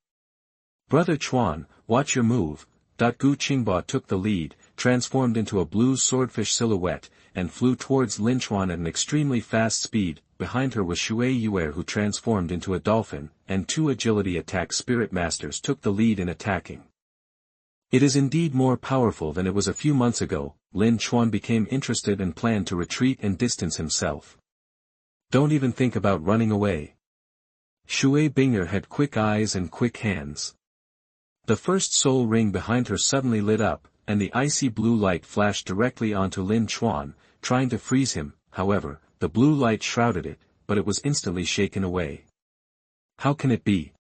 Brother Chuan, watch your move. Gu Qingba took the lead, transformed into a blue swordfish silhouette, and flew towards Lin Chuan at an extremely fast speed. Behind her was Shui Yue, who transformed into a dolphin, and two agility attack spirit masters took the lead in attacking. It is indeed more powerful than it was a few months ago. Lin Chuan became interested and planned to retreat and distance himself. Don't even think about running away. Shui Binger had quick eyes and quick hands. The first soul ring behind her suddenly lit up, and the icy blue light flashed directly onto Lin Chuan, trying to freeze him. However, the blue light shrouded it, but it was instantly shaken away. How can it be?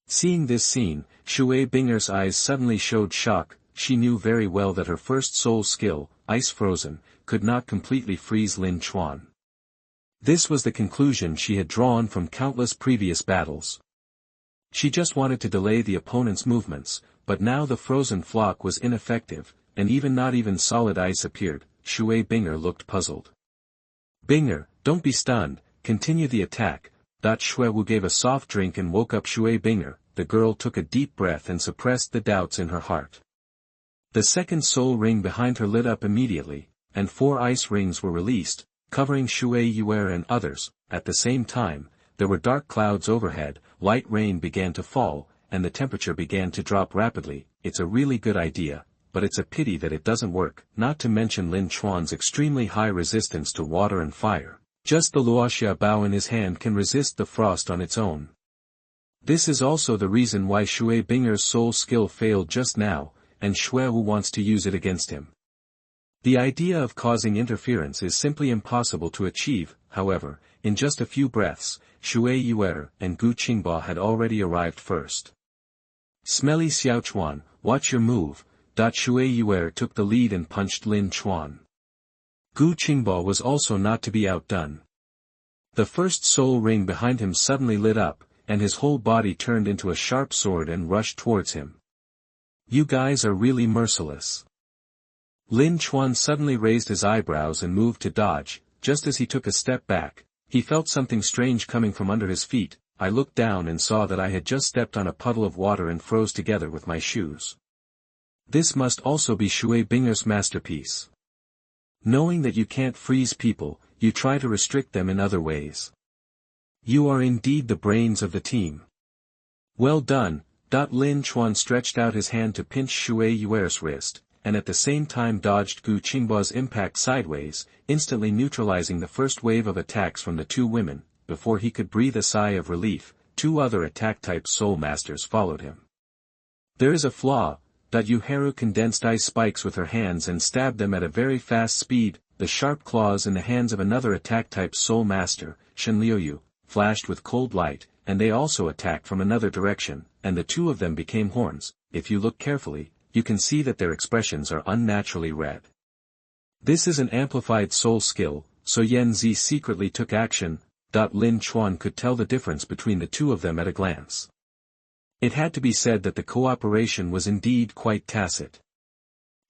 Seeing this scene, Shui Binger's eyes suddenly showed shock. She knew very well that her first soul skill, Ice Frozen, could not completely freeze Lin Chuan. This was the conclusion she had drawn from countless previous battles. She just wanted to delay the opponent's movements, but now the frozen flock was ineffective, and not even solid ice appeared. Shui Binger looked puzzled. Binger, don't be stunned, continue the attack. Shui gave a soft drink and woke up Shui Binger. The girl took a deep breath and suppressed the doubts in her heart. The second soul ring behind her lit up immediately, and 4 ice rings were released, covering Shui Yue and others. At the same time, there were dark clouds overhead, light rain began to fall, and the temperature began to drop rapidly. It's a really good idea, but it's a pity that it doesn't work, not to mention Lin Chuan's extremely high resistance to water and fire. Just the Luoxiabao in his hand can resist the frost on its own. This is also the reason why Shui Binger's soul skill failed just now, and Shui wants to use it against him. The idea of causing interference is simply impossible to achieve. However, in just a few breaths, Shui Yue and Gu Qingba had already arrived first. Smelly Xiaochuan, watch your move. Shui Yue took the lead and punched Lin Chuan. Gu Qingba was also not to be outdone. The first soul ring behind him suddenly lit up, and his whole body turned into a sharp sword and rushed towards him. You guys are really merciless. Lin Chuan suddenly raised his eyebrows and moved to dodge. Just as he took a step back, he felt something strange coming from under his feet. I looked down and saw that I had just stepped on a puddle of water and froze together with my shoes. This must also be Shui Binger's masterpiece. Knowing that you can't freeze people, you try to restrict them in other ways. You are indeed the brains of the team. Well done. Lin Chuan stretched out his hand to pinch Shui Yuer's wrist, and at the same time dodged Gu Qingbao's impact sideways, instantly neutralizing the first wave of attacks from the two women. Before he could breathe a sigh of relief, two other attack-type soul masters followed him. There is a flaw. Yuharu condensed ice spikes with her hands and stabbed them at a very fast speed. The sharp claws in the hands of another attack-type soul master, Shenliuyu, flashed with cold light, and they also attacked from another direction, and the two of them became horns. If you look carefully, you can see that their expressions are unnaturally red. This is an amplified soul skill, so Yan Zi secretly took action. Lin Chuan could tell the difference between the two of them at a glance. It had to be said that the cooperation was indeed quite tacit.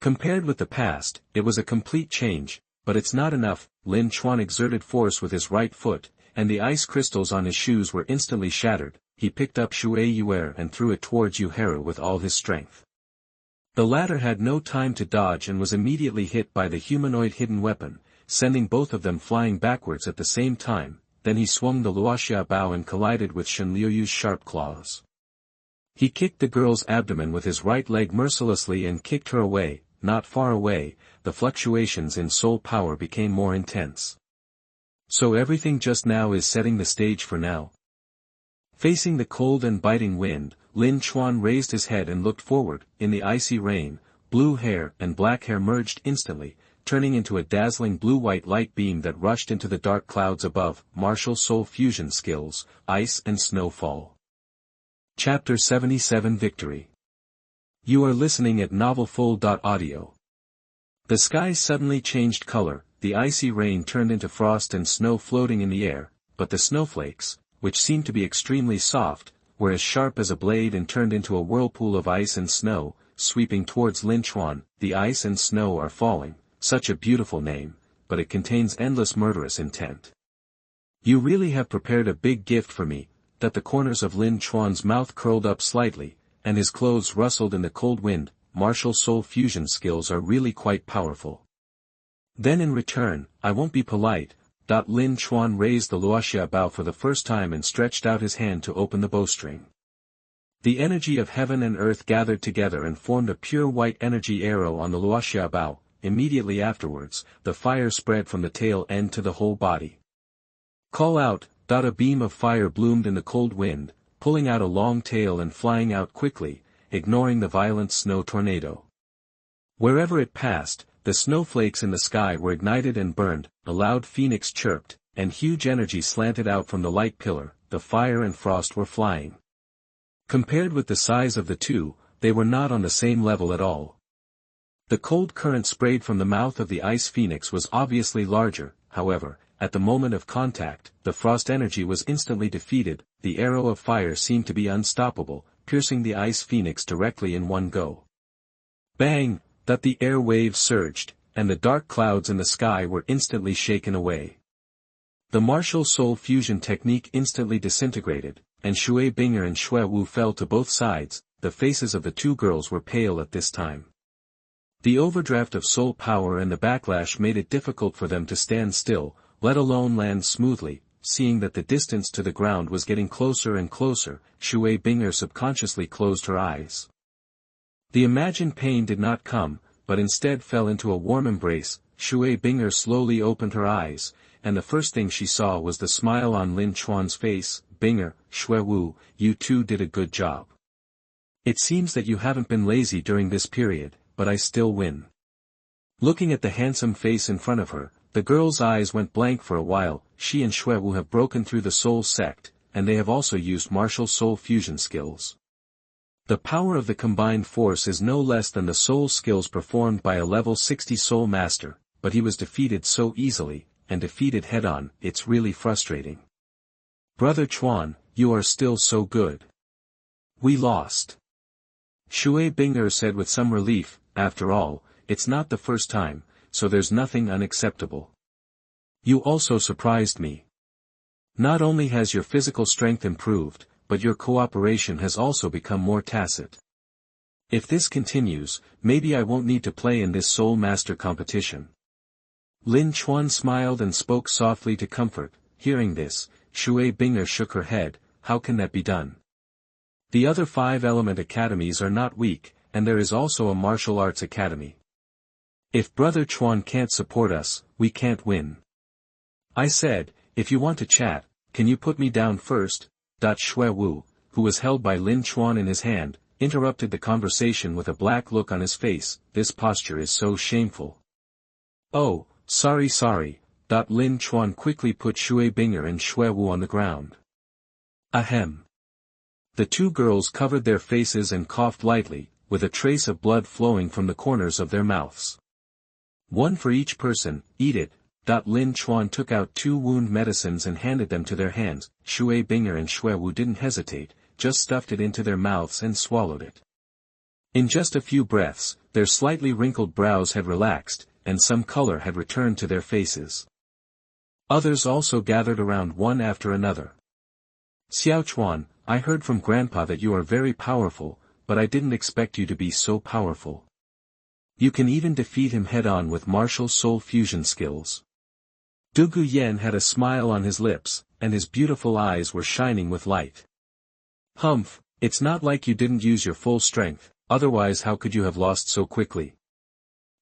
Compared with the past, it was a complete change, but it's not enough. Lin Chuan exerted force with his right foot, and the ice crystals on his shoes were instantly shattered. He picked up Shui Yuer and threw it towards Yuharu with all his strength. The latter had no time to dodge and was immediately hit by the humanoid hidden weapon, sending both of them flying backwards at the same time. Then he swung the Luoxia Bao and collided with Shenliuyu's sharp claws. He kicked the girl's abdomen with his right leg mercilessly and kicked her away. Not far away, the fluctuations in soul power became more intense. So everything just now is setting the stage for now. Facing the cold and biting wind, Lin Chuan raised his head and looked forward. In the icy rain, blue hair and black hair merged instantly, turning into a dazzling blue-white light beam that rushed into the dark clouds above. Martial Soul Fusion Skills, Ice and Snowfall. Chapter 77 Victory. You are listening at novelfull.audio. The sky suddenly changed color, the icy rain turned into frost and snow floating in the air, but the snowflakes, which seemed to be extremely soft, were as sharp as a blade and turned into a whirlpool of ice and snow, sweeping towards Lin Chuan. The ice and snow are falling. Such a beautiful name, but it contains endless murderous intent. You really have prepared a big gift for me. The corners of Lin Chuan's mouth curled up slightly, and his clothes rustled in the cold wind. Martial soul fusion skills are really quite powerful. Then in return, I won't be polite. Lin Chuan raised the Luoxia Bao for the first time and stretched out his hand to open the bowstring. The energy of heaven and earth gathered together and formed a pure white energy arrow on the Luoxia Bao. Immediately afterwards, the fire spread from the tail end to the whole body. Call out. A beam of fire bloomed in the cold wind, pulling out a long tail and flying out quickly, ignoring the violent snow tornado. Wherever it passed, the snowflakes in the sky were ignited and burned. A loud phoenix chirped, and huge energy slanted out from the light pillar. The fire and frost were flying. Compared with the size of the two, they were not on the same level at all. The cold current sprayed from the mouth of the ice phoenix was obviously larger. However, at the moment of contact, the frost energy was instantly defeated. The arrow of fire seemed to be unstoppable, piercing the ice phoenix directly in one go. Bang! The air waves surged, and the dark clouds in the sky were instantly shaken away. The martial soul fusion technique instantly disintegrated, and Shui Binger and Shui Wu fell to both sides. The faces of the two girls were pale at this time. The overdraft of soul power and the backlash made it difficult for them to stand still, let alone land smoothly. Seeing that the distance to the ground was getting closer and closer, Shui Binger subconsciously closed her eyes. The imagined pain did not come, but instead fell into a warm embrace. Shui Binger slowly opened her eyes, and the first thing she saw was the smile on Lin Chuan's face. Binger, Shui Wu, you two did a good job. It seems that you haven't been lazy during this period, but I still win. Looking at the handsome face in front of her, the girl's eyes went blank for a while. She and Shui Wu have broken through the Soul Sect, and they have also used martial soul fusion skills. The power of the combined force is no less than the soul skills performed by a level 60 soul master, but he was defeated so easily, and defeated head-on. It's really frustrating. Brother Chuan, you are still so good. We lost. Shui Binger said with some relief. After all, it's not the first time, so there's nothing unacceptable. You also surprised me. Not only has your physical strength improved, but your cooperation has also become more tacit. If this continues, maybe I won't need to play in this Soul Master competition. Lin Chuan smiled and spoke softly to comfort. Hearing this, Shui Binger shook her head. How can that be done? The other 5 element academies are not weak, and there is also a martial arts academy. If Brother Chuan can't support us, we can't win. I said, if you want to chat, can you put me down first? Shui Wu, who was held by Lin Chuan in his hand, interrupted the conversation with a black look on his face. This posture is so shameful. Oh, sorry. Lin Chuan quickly put Shui Binger and Shui Wu on the ground. Ahem. The 2 girls covered their faces and coughed lightly, with a trace of blood flowing from the corners of their mouths. 1 for each person, eat it. Lin Chuan took out 2 wound medicines and handed them to their hands. Shui Binger and Shui Wu didn't hesitate, just stuffed it into their mouths and swallowed it. In just a few breaths, their slightly wrinkled brows had relaxed, and some color had returned to their faces. Others also gathered around one after another. Xiao Chuan, I heard from Grandpa that you are very powerful, but I didn't expect you to be so powerful. You can even defeat him head-on with martial soul fusion skills. Duguyan had a smile on his lips, and his beautiful eyes were shining with light. Humph, it's not like you didn't use your full strength, otherwise how could you have lost so quickly?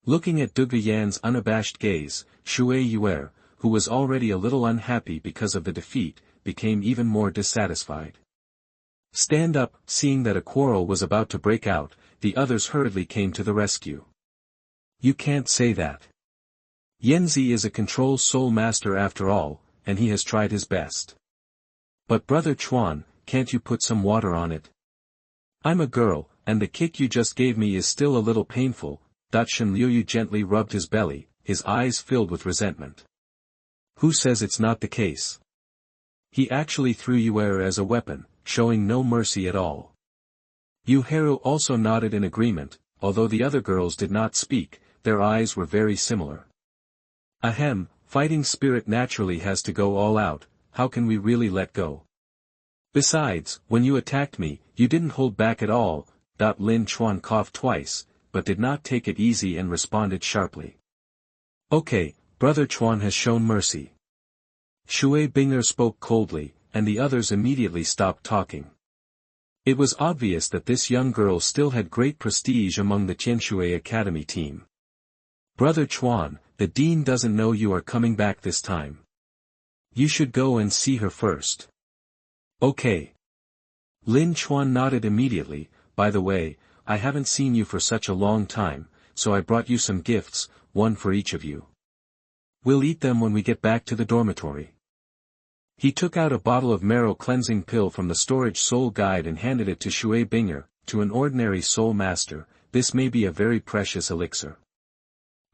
Looking at Duguyan's unabashed gaze, Shui Yuer, who was already a little unhappy because of the defeat, became even more dissatisfied. Stand up, seeing that a quarrel was about to break out, the others hurriedly came to the rescue. You can't say that. Yanzi is a control soul master after all, and he has tried his best. But Brother Chuan, can't you put some water on it? I'm a girl, and the kick you just gave me is still a little painful. Shen Liuyu gently rubbed his belly, his eyes filled with resentment. Who says it's not the case? He actually threw Yuer as a weapon, showing no mercy at all. Yu Heru also nodded in agreement, although the other girls did not speak, their eyes were very similar. Ahem, fighting spirit naturally has to go all out, how can we really let go? Besides, when you attacked me, you didn't hold back at all. Lin Chuan coughed twice, but did not take it easy and responded sharply. Okay, Brother Chuan has shown mercy. Shui Binger spoke coldly, and the others immediately stopped talking. It was obvious that this young girl still had great prestige among the Tianshui Academy team. Brother Chuan, the dean doesn't know you are coming back this time. You should go and see her first. Okay. Lin Chuan nodded immediately. By the way, I haven't seen you for such a long time, so I brought you some gifts, 1 for each of you. We'll eat them when we get back to the dormitory. He took out a bottle of marrow cleansing pill from the storage soul guide and handed it to Shui Binger. To an ordinary soul master, this may be a very precious elixir.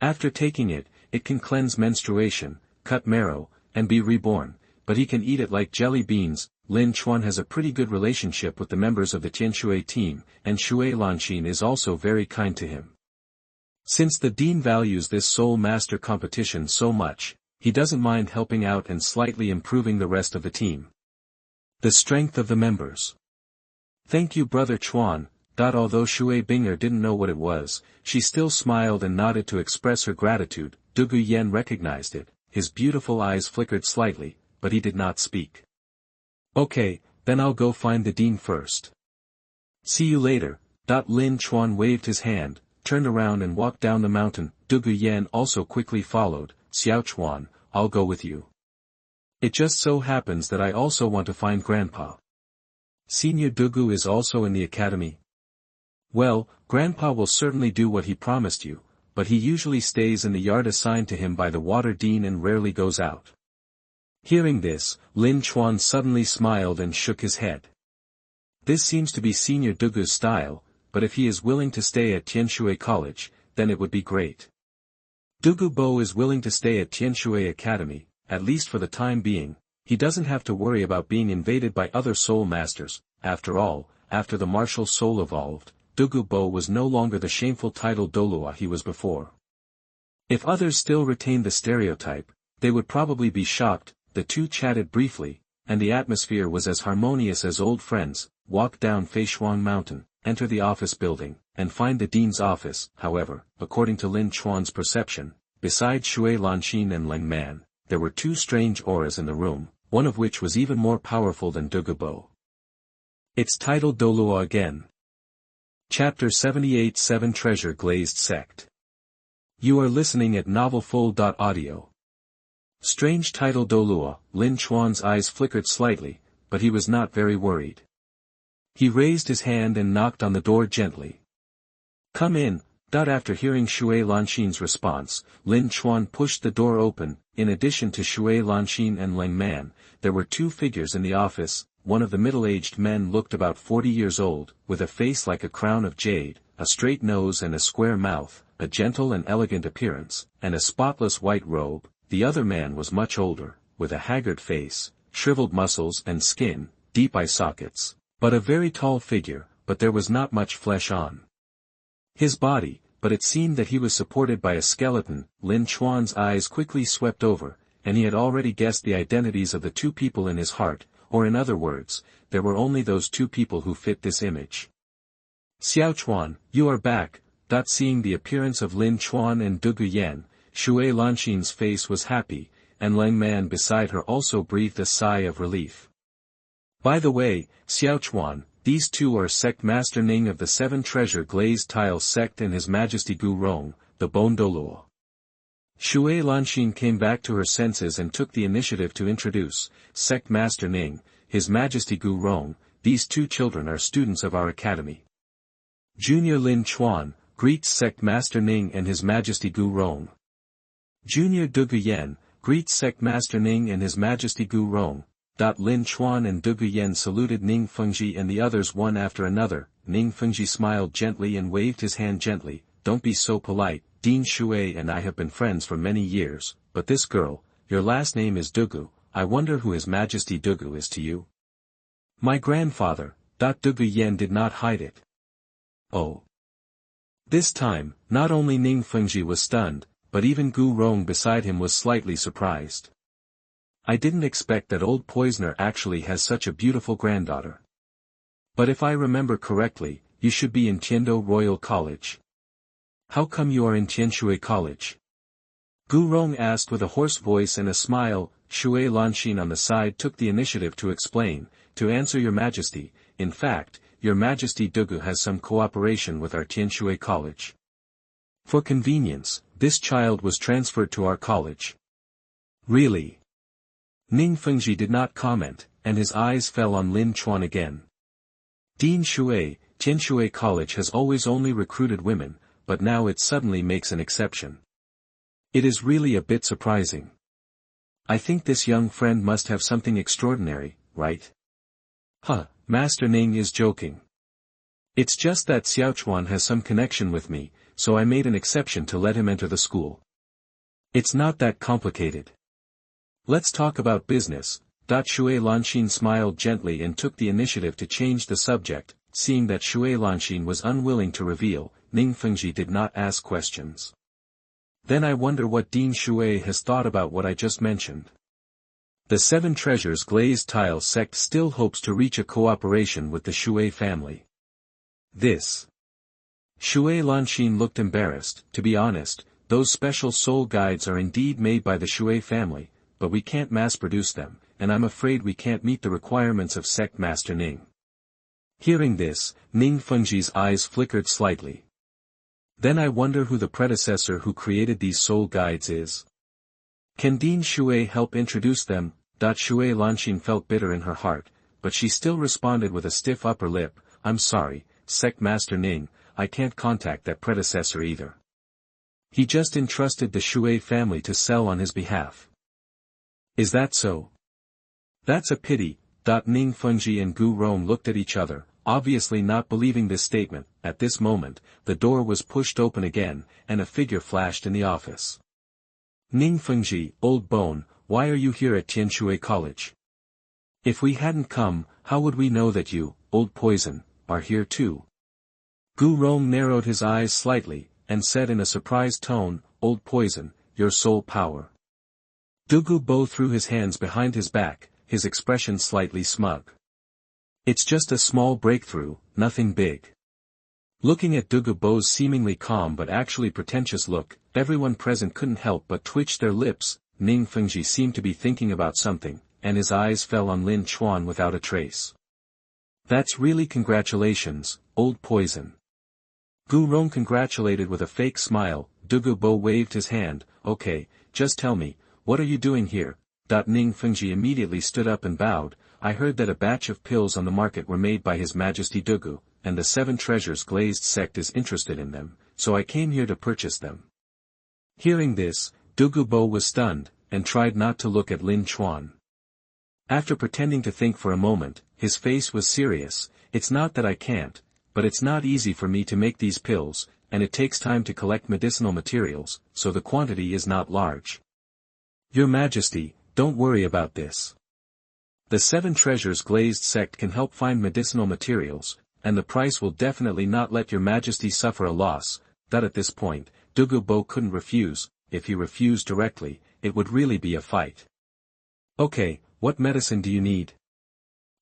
After taking it, it can cleanse menstruation, cut marrow, and be reborn, but he can eat it like jelly beans. Lin Chuan has a pretty good relationship with the members of the Tianshui team, and Shui Lanxin is also very kind to him. Since the dean values this soul master competition so much, he doesn't mind helping out and slightly improving the rest of the team. The strength of the members. Thank you Brother Chuan. Although Shui Binger didn't know what it was, she still smiled and nodded to express her gratitude. Duguyan recognized it, his beautiful eyes flickered slightly, but he did not speak. Okay, then I'll go find the dean first. See you later. Lin Chuan waved his hand, turned around and walked down the mountain. Duguyan also quickly followed. Xiao Chuan, I'll go with you. It just so happens that I also want to find Grandpa. Senior Dugu is also in the academy. Well, Grandpa will certainly do what he promised you, but he usually stays in the yard assigned to him by the water dean and rarely goes out. Hearing this, Lin Chuan suddenly smiled and shook his head. This seems to be Senior Dugu's style, but if he is willing to stay at Tianshui College, then it would be great. Dugu Bo is willing to stay at Tianshui Academy, at least for the time being. He doesn't have to worry about being invaded by other soul masters. After all, after the martial soul evolved, Dugu Bo was no longer the shameful title Douluo he was before. If others still retained the stereotype, they would probably be shocked. The two chatted briefly, and the atmosphere was as harmonious as old friends. Walk down Feishuang Mountain, enter the office building, and find the dean's office. However, according to Lin Chuan's perception, besides Shui Lanxin and Leng Man, there were 2 strange auras in the room. one of which was even more powerful than Dugubo. It's titled Douluo again. Chapter 78 7 Treasure Glazed Sect. You are listening at novelfull.audio. Strange title Douluo. Lin Chuan's eyes flickered slightly, but he was not very worried. He raised his hand and knocked on the door gently. Come in. After hearing Shui Lanxin's response, Lin Chuan pushed the door open. In addition to Shui Lanxin and Leng Man, there were two figures in the office. One of the middle-aged men looked about 40 years old, with a face like a crown of jade, a straight nose and a square mouth, a gentle and elegant appearance, and a spotless white robe. The other man was much older, with a haggard face, shriveled muscles and skin, deep eye sockets, but a very tall figure, but there was not much flesh on his body, but it seemed that he was supported by a skeleton. Lin Chuan's eyes quickly swept over, and he had already guessed the identities of the two people in his heart, or in other words, there were only those two people who fit this image. Xiao Chuan, you are back. Seeing the appearance of Lin Chuan and Duguyan, Shui Lanxin's face was happy, and Leng Man beside her also breathed a sigh of relief. By the way, Xiao Chuan, these two are Sect Master Ning of the Seven Treasure Glazed Tiles Sect and His Majesty Gu Rong, the Bone Douluo. Shui Lanxin came back to her senses and took the initiative to introduce, Sect Master Ning, His Majesty Gu Rong. These two children are students of our academy. Junior Lin Chuan, greets Sect Master Ning and His Majesty Gu Rong. Junior Duguyan, greets Sect Master Ning and His Majesty Gu Rong. Lin Chuan and Duguyan saluted Ning Fengji and the others one after another. Ning Fengji smiled gently and waved his hand gently. Don't be so polite, Dean Shui and I have been friends for many years, but this girl, your last name is Dugu, I wonder who His Majesty Dugu is to you? My grandfather. Duguyan did not hide it. Oh. This time, not only Ning Fengji was stunned, but even Gu Rong beside him was slightly surprised. I didn't expect that old poisoner actually has such a beautiful granddaughter. But if I remember correctly, you should be in Tiando Royal College. How come you are in Tianshui College? Gu Rong asked with a hoarse voice and a smile. Shui Lanxin on the side took the initiative to explain, to answer your majesty, in fact, your majesty Dugu has some cooperation with our Tianshui College. For convenience, this child was transferred to our college. Really? Ning Fengji did not comment, and his eyes fell on Lin Chuan again. Dean Shui, Tianshui College has always only recruited women, but now it suddenly makes an exception. It is really a bit surprising. I think this young friend must have something extraordinary, right? Master Ning is joking. It's just that Xiao Chuan has some connection with me, so I made an exception to let him enter the school. It's not that complicated. Let's talk about business. Shui Lanxin smiled gently and took the initiative to change the subject. Seeing that Shui Lanxin was unwilling to reveal, Ning Fengji did not ask questions. Then I wonder what Dean Shui has thought about what I just mentioned. The Seven Treasures Glazed Tiles Sect still hopes to reach a cooperation with the Shui family. This. Shui Lanxin looked embarrassed. To be honest, those special soul guides are indeed made by the Shui family, but we can't mass-produce them, and I'm afraid we can't meet the requirements of Sect Master Ning. Hearing this, Ning Fengji's eyes flickered slightly. Then I wonder who the predecessor who created these soul guides is. Can Dean Shui help introduce them? Shui Lanxin felt bitter in her heart, but she still responded with a stiff upper lip. I'm sorry, Sect Master Ning, I can't contact that predecessor either. He just entrusted the Shui family to sell on his behalf. Is that so? That's a pity. Ning Fengji and Gu Rong looked at each other, obviously not believing this statement. At this moment, the door was pushed open again, and a figure flashed in the office. Ning Fengji, old bone, why are you here at Tianshui College? If we hadn't come, how would we know that you, old poison, are here too? Gu Rong narrowed his eyes slightly, and said in a surprised tone, Old poison, your soul power. Dugu Bo threw his hands behind his back, his expression slightly smug. It's just a small breakthrough, nothing big. Looking at Dugu Bo's seemingly calm but actually pretentious look, everyone present couldn't help but twitch their lips. Ning Fengji seemed to be thinking about something, and his eyes fell on Lin Chuan without a trace. That's really congratulations, old poison. Gu Rong congratulated with a fake smile. Dugu Bo waved his hand. Okay, just tell me, what are you doing here? Ning Fengji immediately stood up and bowed. I heard that a batch of pills on the market were made by His Majesty Dugu, and the 7 treasures Glazed Sect is interested in them, so I came here to purchase them. Hearing this, Dugu Bo was stunned, and tried not to look at Lin Chuan. After pretending to think for a moment, his face was serious. It's not that I can't, but it's not easy for me to make these pills, and it takes time to collect medicinal materials, so the quantity is not large. Your Majesty, don't worry about this. The 7 treasures Glazed Sect can help find medicinal materials, and the price will definitely not let your Majesty suffer a loss. That at this point, Dugu Bo couldn't refuse. If he refused directly, it would really be a fight. Okay, what medicine do you need?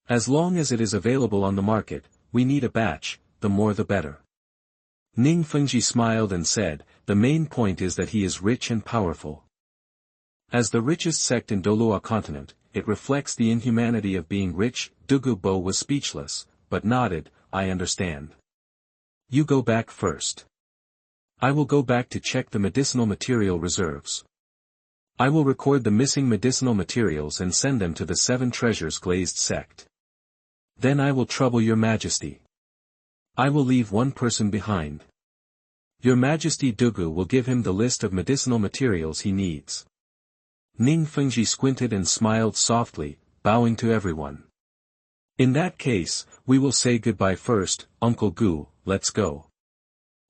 As long as it is available on the market, we need a batch, the more the better. Ning Fengji smiled and said, the main point is that he is rich and powerful. As the richest sect in Douluo Continent, it reflects the inhumanity of being rich. Dugu Bo was speechless, but nodded. I understand. You go back first. I will go back to check the medicinal material reserves. I will record the missing medicinal materials and send them to the 7 treasures Glazed Sect. Then I will trouble your Majesty. I will leave one person behind. Your Majesty Dugu will give him the list of medicinal materials he needs. Ning Fengji squinted and smiled softly, bowing to everyone. In that case, we will say goodbye first. Uncle Gu, let's go.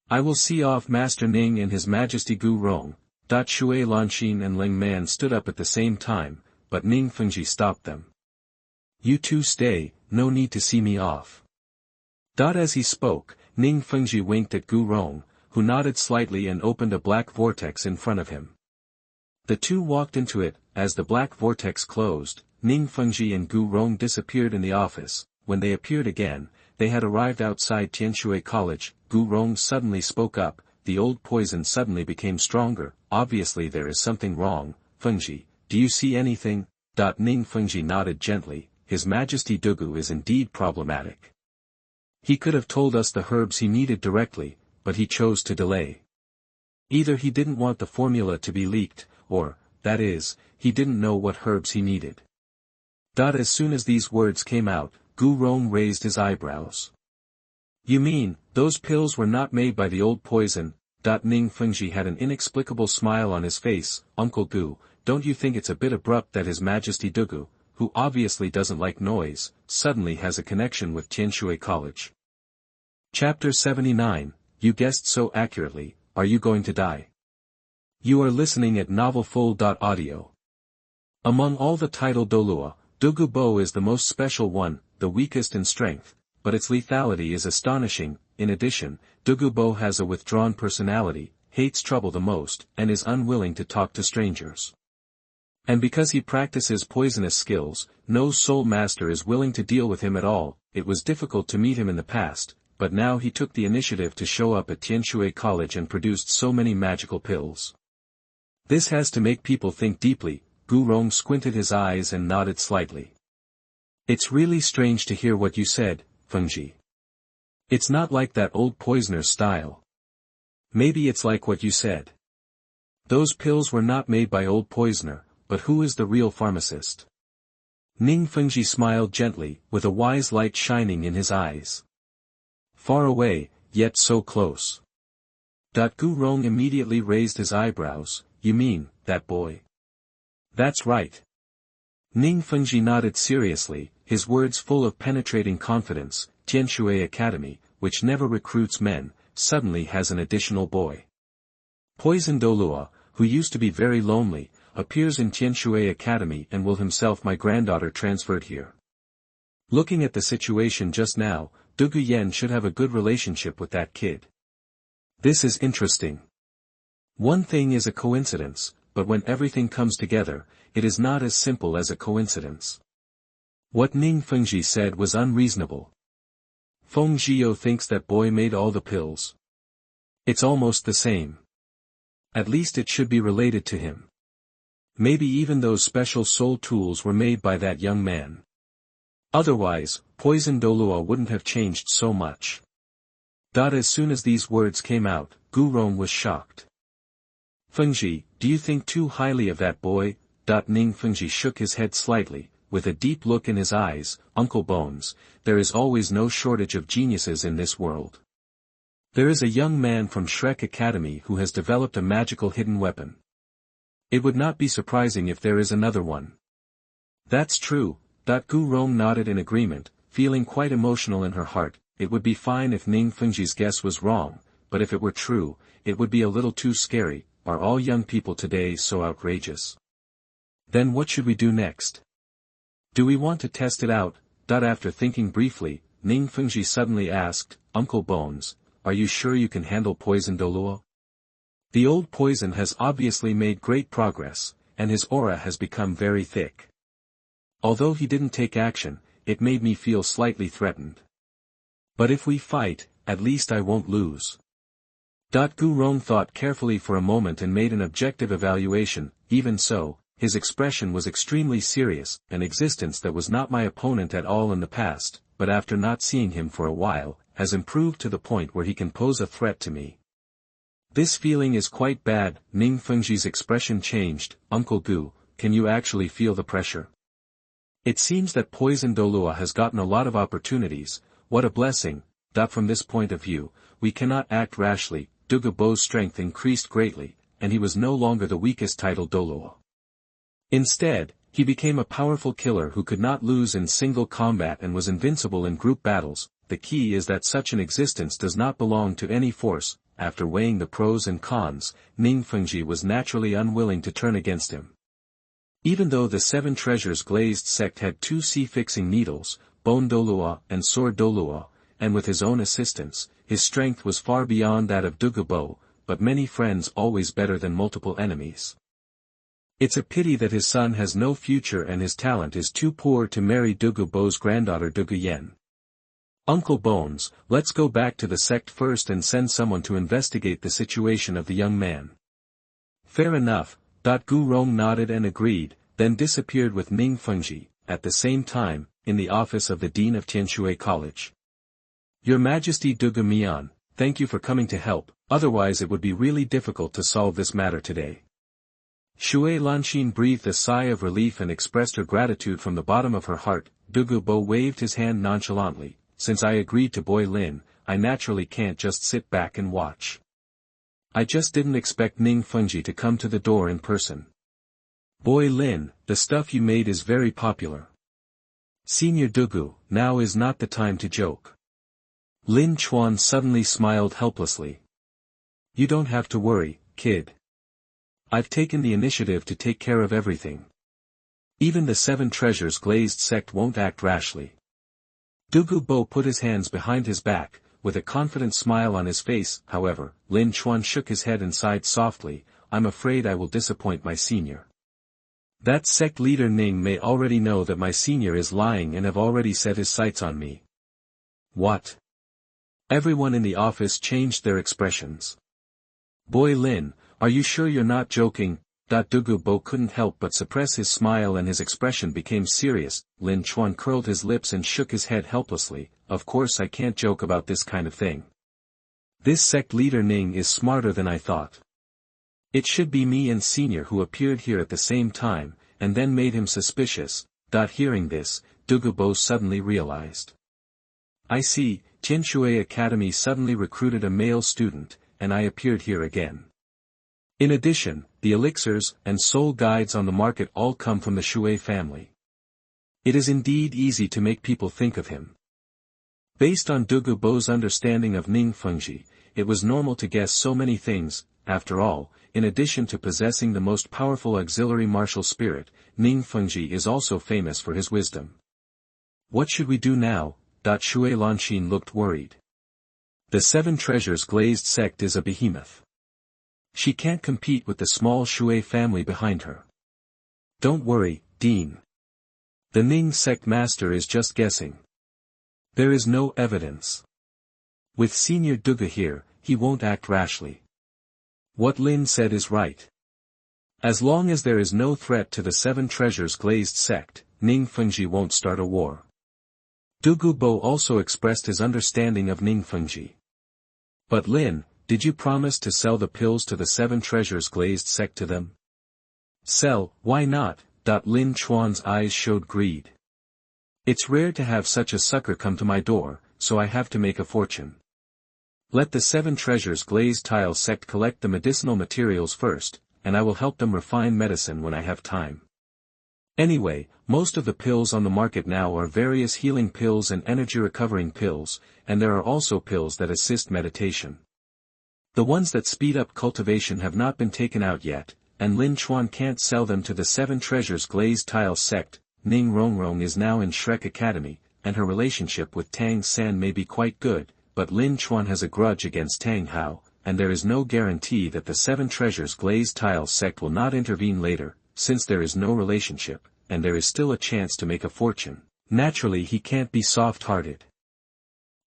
I will see off Master Ning and His Majesty Gu Rong. Shui Lanxin and Ling Man stood up at the same time, but Ning Fengji stopped them. You two stay, no need to see me off. As he spoke, Ning Fengji winked at Gu Rong, who nodded slightly and opened a black vortex in front of him. The two walked into it. As the black vortex closed, Ning Fengji and Gu Rong disappeared in the office. When they appeared again, they had arrived outside Tianshui College. Gu Rong suddenly spoke up. The old poison suddenly became stronger. Obviously there is something wrong. Fengji, do you see anything? Ning Fengji nodded gently. His Majesty Dugu is indeed problematic. He could have told us the herbs he needed directly, but he chose to delay. Either he didn't want the formula to be leaked, or, that is, he didn't know what herbs he needed. As soon as these words came out, Gu Rong raised his eyebrows. You mean, those pills were not made by the old poison? Ning Fengji had an inexplicable smile on his face. Uncle Gu, don't you think it's a bit abrupt that His Majesty Dugu, who obviously doesn't like noise, suddenly has a connection with Tianshui College? Chapter 79, You guessed so accurately. Are you going to die? You are listening at novelfull.audio. Among all the titled Douluo, Dugu Bo is the most special one, the weakest in strength, but its lethality is astonishing. In addition, Dugu Bo has a withdrawn personality, hates trouble the most, and is unwilling to talk to strangers. And because he practices poisonous skills, no soul master is willing to deal with him at all. It was difficult to meet him in the past, but now he took the initiative to show up at Tianshui College and produced so many magical pills. This has to make people think deeply. Gu Rong squinted his eyes and nodded slightly. It's really strange to hear what you said, Fengji. It's not like that old poisoner's style. Maybe it's like what you said. Those pills were not made by old poisoner, but who is the real pharmacist? Ning Fengji smiled gently, with a wise light shining in his eyes. Far away, yet so close. Gu Rong immediately raised his eyebrows. You mean, that boy? That's right. Ning Fengji nodded seriously, his words full of penetrating confidence. Tianshui Academy, which never recruits men, suddenly has an additional boy. Poison Douluo, who used to be very lonely, appears in Tianshui Academy and will himself my granddaughter transferred here. Looking at the situation just now, Duguyan should have a good relationship with that kid. This is interesting. One thing is a coincidence, but when everything comes together, it is not as simple as a coincidence. What Ning Fengji said was unreasonable. Feng Zhio thinks that boy made all the pills. It's almost the same. At least it should be related to him. Maybe even those special soul tools were made by that young man. Otherwise, poison Douluo wouldn't have changed so much. As soon as these words came out, Gu Rong was shocked. Fengji, do you think too highly of that boy? Ning Fengji shook his head slightly, with a deep look in his eyes. Uncle Bones, there is always no shortage of geniuses in this world. There is a young man from Shrek Academy who has developed a magical hidden weapon. It would not be surprising if there is another one. That's true. Gu Rong nodded in agreement, feeling quite emotional in her heart. It would be fine if Ning Fengji's guess was wrong, but if it were true, it would be a little too scary. Are all young people today so outrageous? Then what should we do next? Do we want to test it out? After thinking briefly, Ning Fengji suddenly asked, Uncle Bones, are you sure you can handle poison Douluo? The old poison has obviously made great progress, and his aura has become very thick. Although he didn't take action, it made me feel slightly threatened. But if we fight, at least I won't lose. Gu Rong thought carefully for a moment and made an objective evaluation. Even so, his expression was extremely serious, an existence that was not my opponent at all in the past, but after not seeing him for a while, has improved to the point where he can pose a threat to me. This feeling is quite bad. Ning Fengji's expression changed. Uncle Gu, can you actually feel the pressure? It seems that poison Douluo has gotten a lot of opportunities. What a blessing. From this point of view, we cannot act rashly. Dugubo's strength increased greatly, and he was no longer the weakest titled Douluo. Instead, he became a powerful killer who could not lose in single combat and was invincible in group battles. The key is that such an existence does not belong to any force. After weighing the pros and cons, Ning Fengji was naturally unwilling to turn against him. Even though the 7 treasures Glazed Sect had 2 sea-fixing needles, Bone Douluo and Sword Douluo, and with his own assistance, his strength was far beyond that of Dugubo, but many friends always better than multiple enemies. It's a pity that his son has no future and his talent is too poor to marry Dugubo's granddaughter Duguyan. Uncle Bones, let's go back to the sect first and send someone to investigate the situation of the young man. Fair enough. Gu Rong nodded and agreed, then disappeared with Ning Fengji, at the same time, in the office of the Dean of Tianshui College. Your Majesty Duguyan, thank you for coming to help, otherwise it would be really difficult to solve this matter today. Shui Lanxin breathed a sigh of relief and expressed her gratitude from the bottom of her heart. Dugubo waved his hand nonchalantly. Since I agreed to Boy Lin, I naturally can't just sit back and watch. I just didn't expect Ning Fengji to come to the door in person. Boy Lin, the stuff you made is very popular. Senior Dugu, now is not the time to joke. Lin Chuan suddenly smiled helplessly. You don't have to worry, kid. I've taken the initiative to take care of everything. Even the 7 treasures Glazed Sect won't act rashly. Dugubo put his hands behind his back, with a confident smile on his face. However, Lin Chuan shook his head and sighed softly. I'm afraid I will disappoint my senior. That sect leader Ning may already know that my senior is lying and have already set his sights on me. What? Everyone in the office changed their expressions. Boy Lin, are you sure you're not joking? Dugubo couldn't help but suppress his smile and his expression became serious. Lin Chuan curled his lips and shook his head helplessly. Of course I can't joke about this kind of thing. This sect leader Ning is smarter than I thought. It should be me and senior who appeared here at the same time, and then made him suspicious. Hearing this, Dugubo suddenly realized. I see, Tianshui Academy suddenly recruited a male student, and I appeared here again. In addition, the elixirs and soul guides on the market all come from the Shui family. It is indeed easy to make people think of him. Based on Dugubo's understanding of Ning Fengji, it was normal to guess so many things. After all, in addition to possessing the most powerful auxiliary martial spirit, Ning Fengji is also famous for his wisdom. What should we do now? Shui Lanxin looked worried. The 7 treasures Glazed Sect is a behemoth. She can't compete with the small Shui family behind her. Don't worry, Dean. The Ning sect master is just guessing. There is no evidence. With Senior Dugu here, he won't act rashly. What Lin said is right. As long as there is no threat to the Seven Treasures Glazed Sect, Ning Fengji won't start a war. Dugubo also expressed his understanding of Ning Fengji. But Lin, did you promise to sell the pills to the Seven Treasures Glazed Sect to them? Sell, why not? Lin Chuan's eyes showed greed. It's rare to have such a sucker come to my door, so I have to make a fortune. Let the Seven Treasures Glazed Tile Sect collect the medicinal materials first, and I will help them refine medicine when I have time. Anyway, most of the pills on the market now are various healing pills and energy-recovering pills, and there are also pills that assist meditation. The ones that speed up cultivation have not been taken out yet, and Lin Chuan can't sell them to the Seven Treasures Glazed Tile Sect. Ning Rongrong is now in Shrek Academy, and her relationship with Tang San may be quite good, but Lin Chuan has a grudge against Tang Hao, and there is no guarantee that the Seven Treasures Glazed Tile Sect will not intervene later, since there is no relationship, and there is still a chance to make a fortune. Naturally he can't be soft-hearted.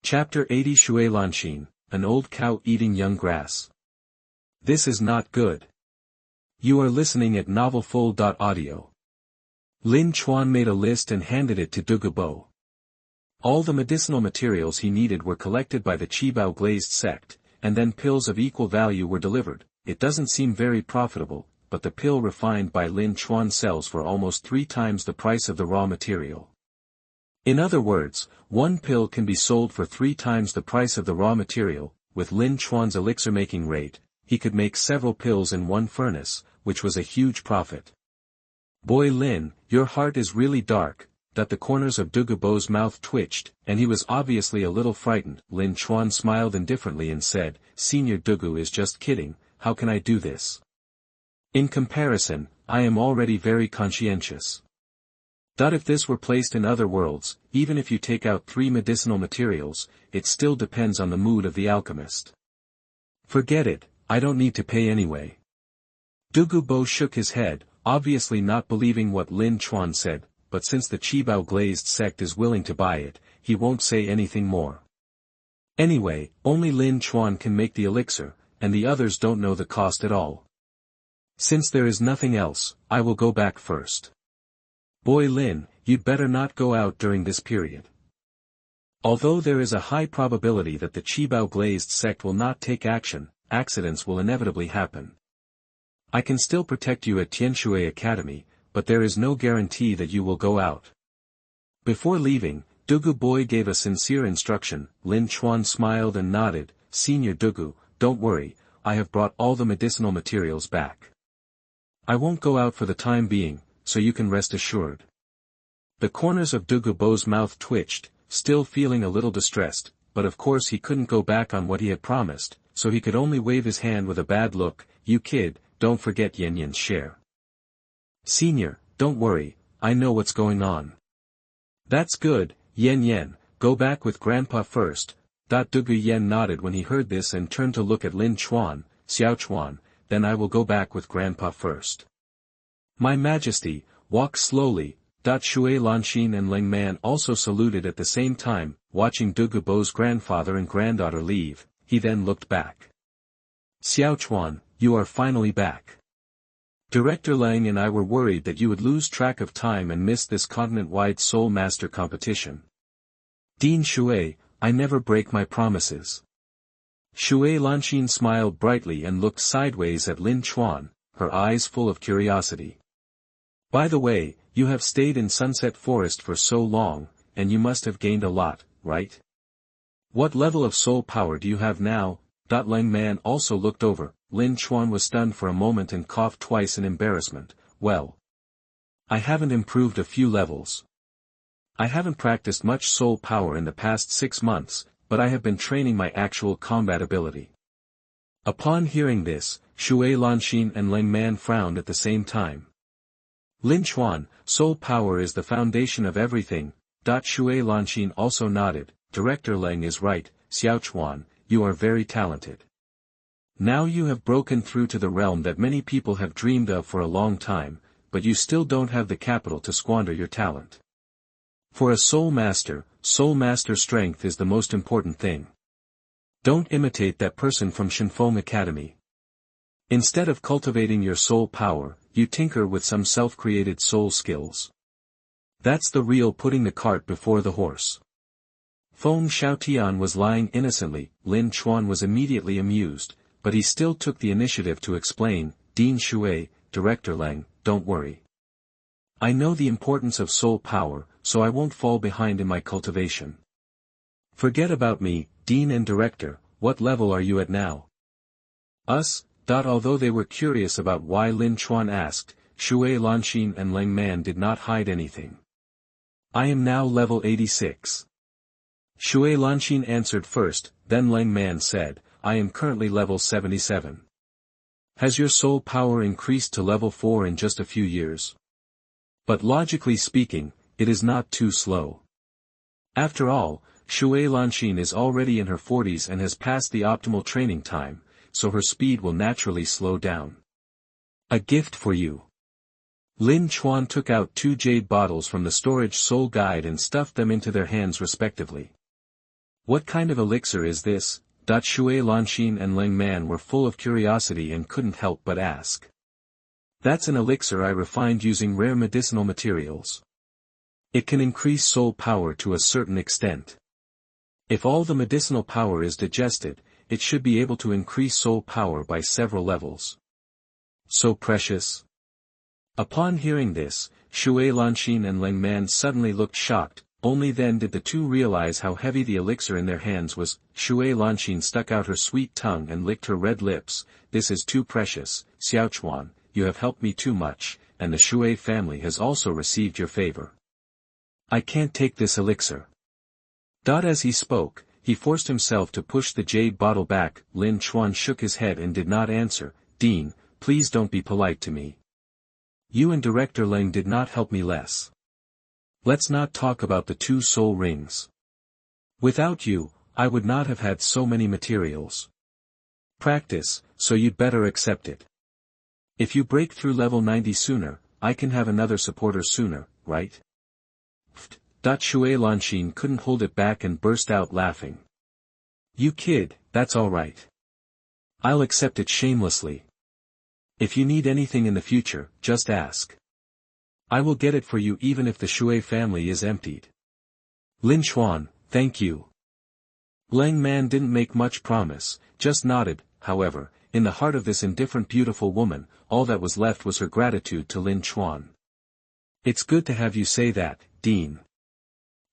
Chapter 80 Shui Lanxin, an old cow eating young grass. This is not good. You are listening at novelfull.audio. Lin Chuan made a list and handed it to Dugubo. All the medicinal materials he needed were collected by the Qibao Glazed Sect, and then pills of equal value were delivered. It doesn't seem very profitable, but the pill refined by Lin Chuan sells for almost 3 times the price of the raw material. In other words, one pill can be sold for 3 times the price of the raw material. With Lin Chuan's elixir-making rate, he could make several pills in one furnace, which was a huge profit. Boy Lin, your heart is really dark. The corners of Dugubo's mouth twitched, and he was obviously a little frightened. Lin Chuan smiled indifferently and said, Senior Dugu is just kidding, how can I do this? In comparison, I am already very conscientious. If this were placed in other worlds, even if you take out 3 medicinal materials, it still depends on the mood of the alchemist. Forget it, I don't need to pay anyway. Dugubo shook his head, obviously not believing what Lin Chuan said, but since the Qibao Glazed Sect is willing to buy it, he won't say anything more. Anyway, only Lin Chuan can make the elixir, and the others don't know the cost at all. Since there is nothing else, I will go back first. Boy Lin, you'd better not go out during this period. Although there is a high probability that the Qibao Glazed Sect will not take action, accidents will inevitably happen. I can still protect you at Tianshui Academy, but there is no guarantee that you will go out. Before leaving, Dugu Boy gave a sincere instruction. Lin Chuan smiled and nodded. Senior Dugu, don't worry, I have brought all the medicinal materials back. I won't go out for the time being, so you can rest assured. The corners of Dugu Bo's mouth twitched, still feeling a little distressed, but of course he couldn't go back on what he had promised, so he could only wave his hand with a bad look. You kid, don't forget Yen Yen's share. Senior, don't worry, I know what's going on. That's good, Yen Yen, go back with Grandpa first. Duguyan nodded when he heard this and turned to look at Lin Chuan. Xiao Chuan, then I will go back with Grandpa first. My Majesty, walk slowly. Shui Lanxin and Ling Man also saluted at the same time. Watching Dugubo's grandfather and granddaughter leave, he then looked back. Xiao Chuan, you are finally back. Director Lang and I were worried that you would lose track of time and miss this continent-wide Soul Master competition. Dean Shui, I never break my promises. Shui Lanxin smiled brightly and looked sideways at Lin Chuan, her eyes full of curiosity. By the way, you have stayed in Sunset Forest for so long, and you must have gained a lot, right? What level of soul power do you have now? Lang Man also looked over. Lin Chuan was stunned for a moment and coughed twice in embarrassment. Well, I haven't improved a few levels. I haven't practiced much soul power in the past 6 months, but I have been training my actual combat ability. Upon hearing this, Shui Lanxin and Ling Man frowned at the same time. Lin Chuan, soul power is the foundation of everything. Shui Lanxin also nodded. Director Leng is right, Xiao Chuan, you are very talented. Now you have broken through to the realm that many people have dreamed of for a long time, but you still don't have the capital to squander your talent. For a soul master strength is the most important thing. Don't imitate that person from Shinfeng Academy. Instead of cultivating your soul power, you tinker with some self-created soul skills. That's the real putting the cart before the horse. Feng Xiaotian was lying innocently. Lin Chuan was immediately amused, but he still took the initiative to explain, Dean Shui, Director Leng, don't worry. I know the importance of soul power, so I won't fall behind in my cultivation. Forget about me, Dean and Director, what level are you at now? Us? Although they were curious about why Lin Chuan asked, Shui Lanxin and Leng Man did not hide anything. I am now level 86. Shui Lanxin answered first, then Leng Man said, I am currently level 77. Has your soul power increased to level 4 in just a few years? But logically speaking, it is not too slow. After all, Shui Lanxin is already in her 40s and has passed the optimal training time, so her speed will naturally slow down. A gift for you. Lin Chuan took out 2 jade bottles from the storage soul guide and stuffed them into their hands respectively. What kind of elixir is this? Shui Lanxin and Leng Man were full of curiosity and couldn't help but ask. That's an elixir I refined using rare medicinal materials. It can increase soul power to a certain extent. If all the medicinal power is digested, it should be able to increase soul power by several levels. So precious? Upon hearing this, Shui Lanxin and Leng Man suddenly looked shocked, only then did the two realize how heavy the elixir in their hands was. Shui Lanxin stuck out her sweet tongue and licked her red lips. This is too precious, Xiaochuan, you have helped me too much, and the Shui family has also received your favor. I can't take this elixir. As he spoke, he forced himself to push the jade bottle back. Lin Chuan shook his head and did not answer. Dean, please don't be polite to me. You and Director Leng did not help me less. Let's not talk about the 2 soul rings. Without you, I would not have had so many materials. Practice, so you'd better accept it. If you break through level 90 sooner, I can have another supporter sooner, right? Shui Lanxin couldn't hold it back and burst out laughing. You kid, that's all right. I'll accept it shamelessly. If you need anything in the future, just ask. I will get it for you even if the Shui family is emptied. Lin Chuan, thank you. Leng Man didn't make much promise, just nodded. However, in the heart of this indifferent beautiful woman, all that was left was her gratitude to Lin Chuan. It's good to have you say that, Dean.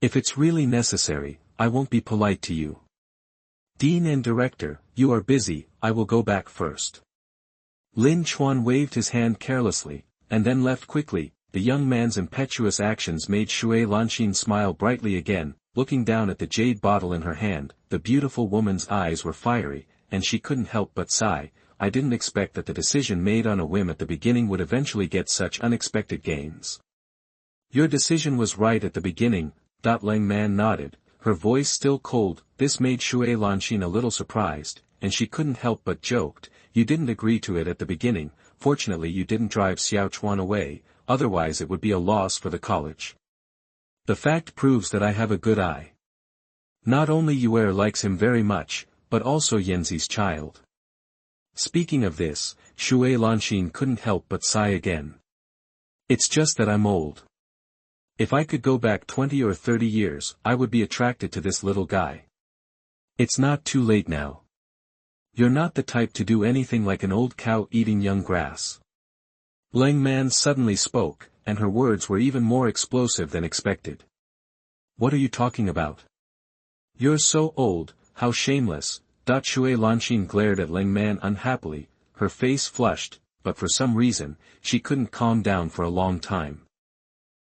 If it's really necessary, I won't be polite to you. Dean and Director, you are busy, I will go back first. Lin Chuan waved his hand carelessly, and then left quickly. The young man's impetuous actions made Shui Lanxin smile brightly again. Looking down at the jade bottle in her hand, the beautiful woman's eyes were fiery, and she couldn't help but sigh. I didn't expect that the decision made on a whim at the beginning would eventually get such unexpected gains. Your decision was right at the beginning. Leng Man nodded, her voice still cold. This made Shui Lanxin a little surprised, and she couldn't help but joked, you didn't agree to it at the beginning. Fortunately you didn't drive Xiaochuan away, otherwise it would be a loss for the college. The fact proves that I have a good eye. Not only Yue likes him very much, but also Yanzi's child. Speaking of this, Shui Lanxin couldn't help but sigh again. It's just that I'm old. If I could go back 20 or 30 years, I would be attracted to this little guy. It's not too late now. You're not the type to do anything like an old cow eating young grass. Leng Man suddenly spoke, and her words were even more explosive than expected. What are you talking about? You're so old, how shameless. Shui Lanxin glared at Leng Man unhappily, her face flushed, but for some reason, she couldn't calm down for a long time.